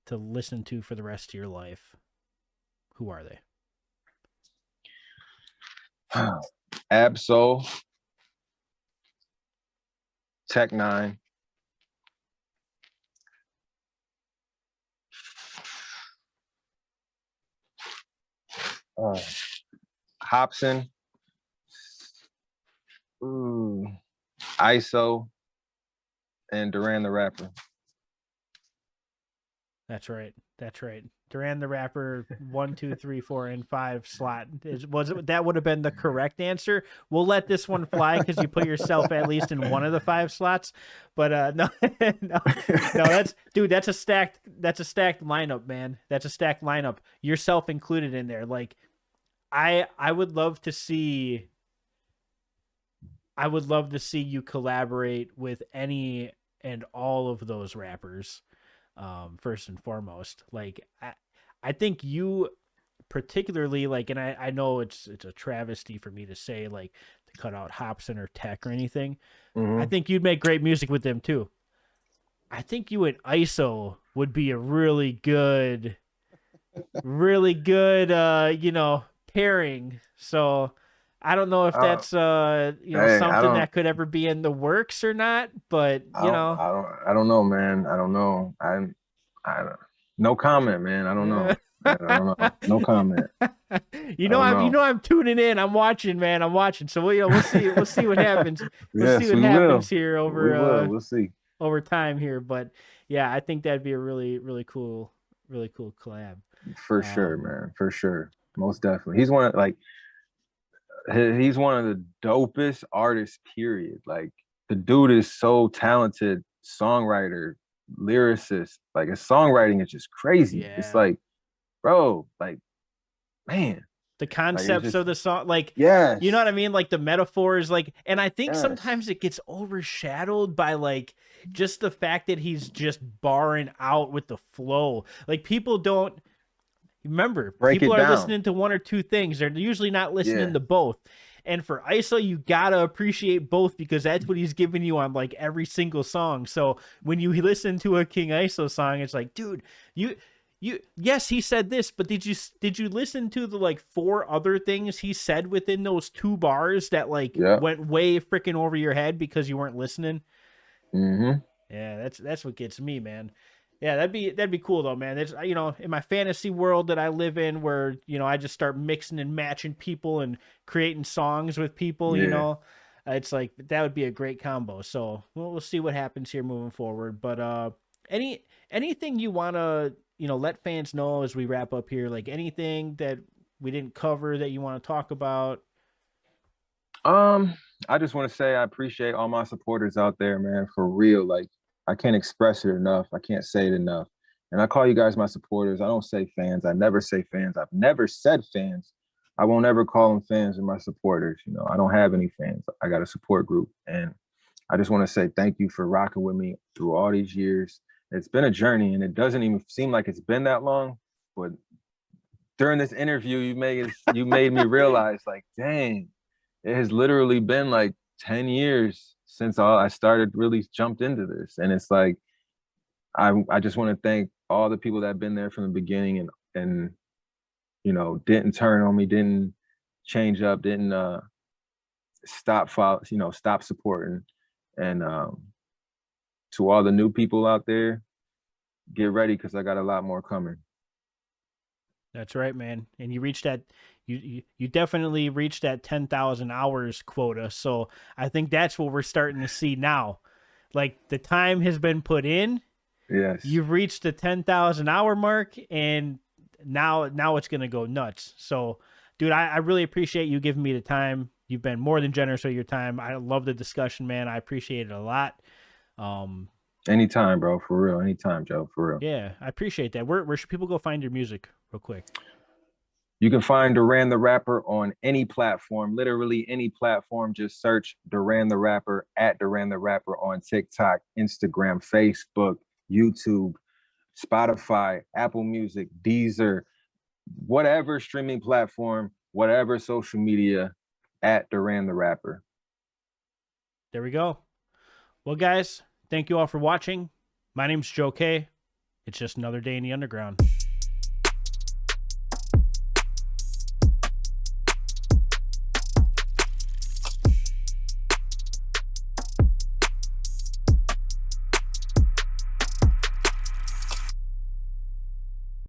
to listen to for the rest of your life. Who are they? Absol, Tech Nine, uh, Hobson, ooh, ISO, and Durand the rapper. That's right. That's right. Durand the rapper, 1, 2, 3, 4, and 5 slot. That would have been the correct answer? We'll let this one fly because you put yourself at least in one of the 5 slots. But no, no, no. That's a stacked lineup, man. That's a stacked lineup. Yourself included in there. Like, I would love to see. I would love to see you collaborate with any and all of those rappers. First and foremost, like I think you particularly like, and I know it's a travesty for me to say like to cut out Hobson or Tech or anything. I Mm-hmm. think you'd make great music with them too. I think you and ISO would be a really good pairing. So I don't know if Uh, that's hey, something that could ever be in the works or not, but I don't know, man. I don't know. I don't, no comment, man. I don't yeah. know. I don't know. No comment. I don't know. I'm tuning in. I'm watching, man. I'm watching. So we'll see what happens. We'll see Yes, what we happens will. here We will. We'll see. over time here. But yeah, I think that'd be a really cool collab. For sure, Um, man. For sure. Most definitely. He's one of the dopest artists, period. Like the dude is so talented, songwriter, lyricist. Like his songwriting is just crazy. It's yeah, like, bro, like, man, the like it's concepts just of the song, like, you know yes, what I mean, like the metaphors, like, and I think yes. sometimes it gets overshadowed by like just the fact that he's just barring out with the flow. Like people don't Remember, Break people it are down. listening to one or two things. They're usually not listening Yeah. to both. And for ISO, you gotta appreciate both because that's what he's giving you on like every single song. So when you listen to a King ISO song, it's like, dude, you yes, he said this, but did you listen to the like four other things he said within those two bars that like Yep. went way freaking over your head because you weren't listening? Mm-hmm. Yeah, that's what gets me, man. Yeah, that'd be cool though, man. It's in my fantasy world that I live in, where I just start mixing and matching people and creating songs with people. Yeah. It's like that would be a great combo. So we'll see what happens here moving forward. But anything you wanna let fans know as we wrap up here, like anything that we didn't cover that you want to talk about. Um, I just want to say I appreciate all my supporters out there, man, for real. Like, I can't express it enough. I can't say it enough. And I call you guys my supporters. I don't say fans. I never say fans. I've never said fans. I won't ever call them fans or my supporters. I don't have any fans. I got a support group. And I just want to say thank you for rocking with me through all these years. It's been a journey and it doesn't even seem like it's been that long, but during this interview, you made me realize, like, dang, it has literally been like 10 years since I started really jumped into this. And it's like I just want to thank all the people that have been there from the beginning and didn't turn on me, didn't change up, didn't stop supporting. And to all the new people out there, get ready because I got a lot more coming. That's right, man. And you definitely reached that 10,000 hours quota. So I think that's what we're starting to see now. Like the time has been put in. Yes. You've reached the 10,000 hour mark, and now it's gonna go nuts. So, dude, I really appreciate you giving me the time. You've been more than generous with your time. I love the discussion, man. I appreciate it a lot. Um, Anytime, bro. For real. Anytime, Joe. For real. yeah, I appreciate that. Where should people go find your music, real quick? You can find Durand the Rapper on any platform, literally any platform. Just search Durand the Rapper at Durand the Rapper on TikTok, Instagram, Facebook, YouTube, Spotify, Apple Music, Deezer, whatever streaming platform, whatever social media, at Durand the Rapper. There we go. Well, guys, thank you all for watching. My name's Joe K. It's just another day in the underground.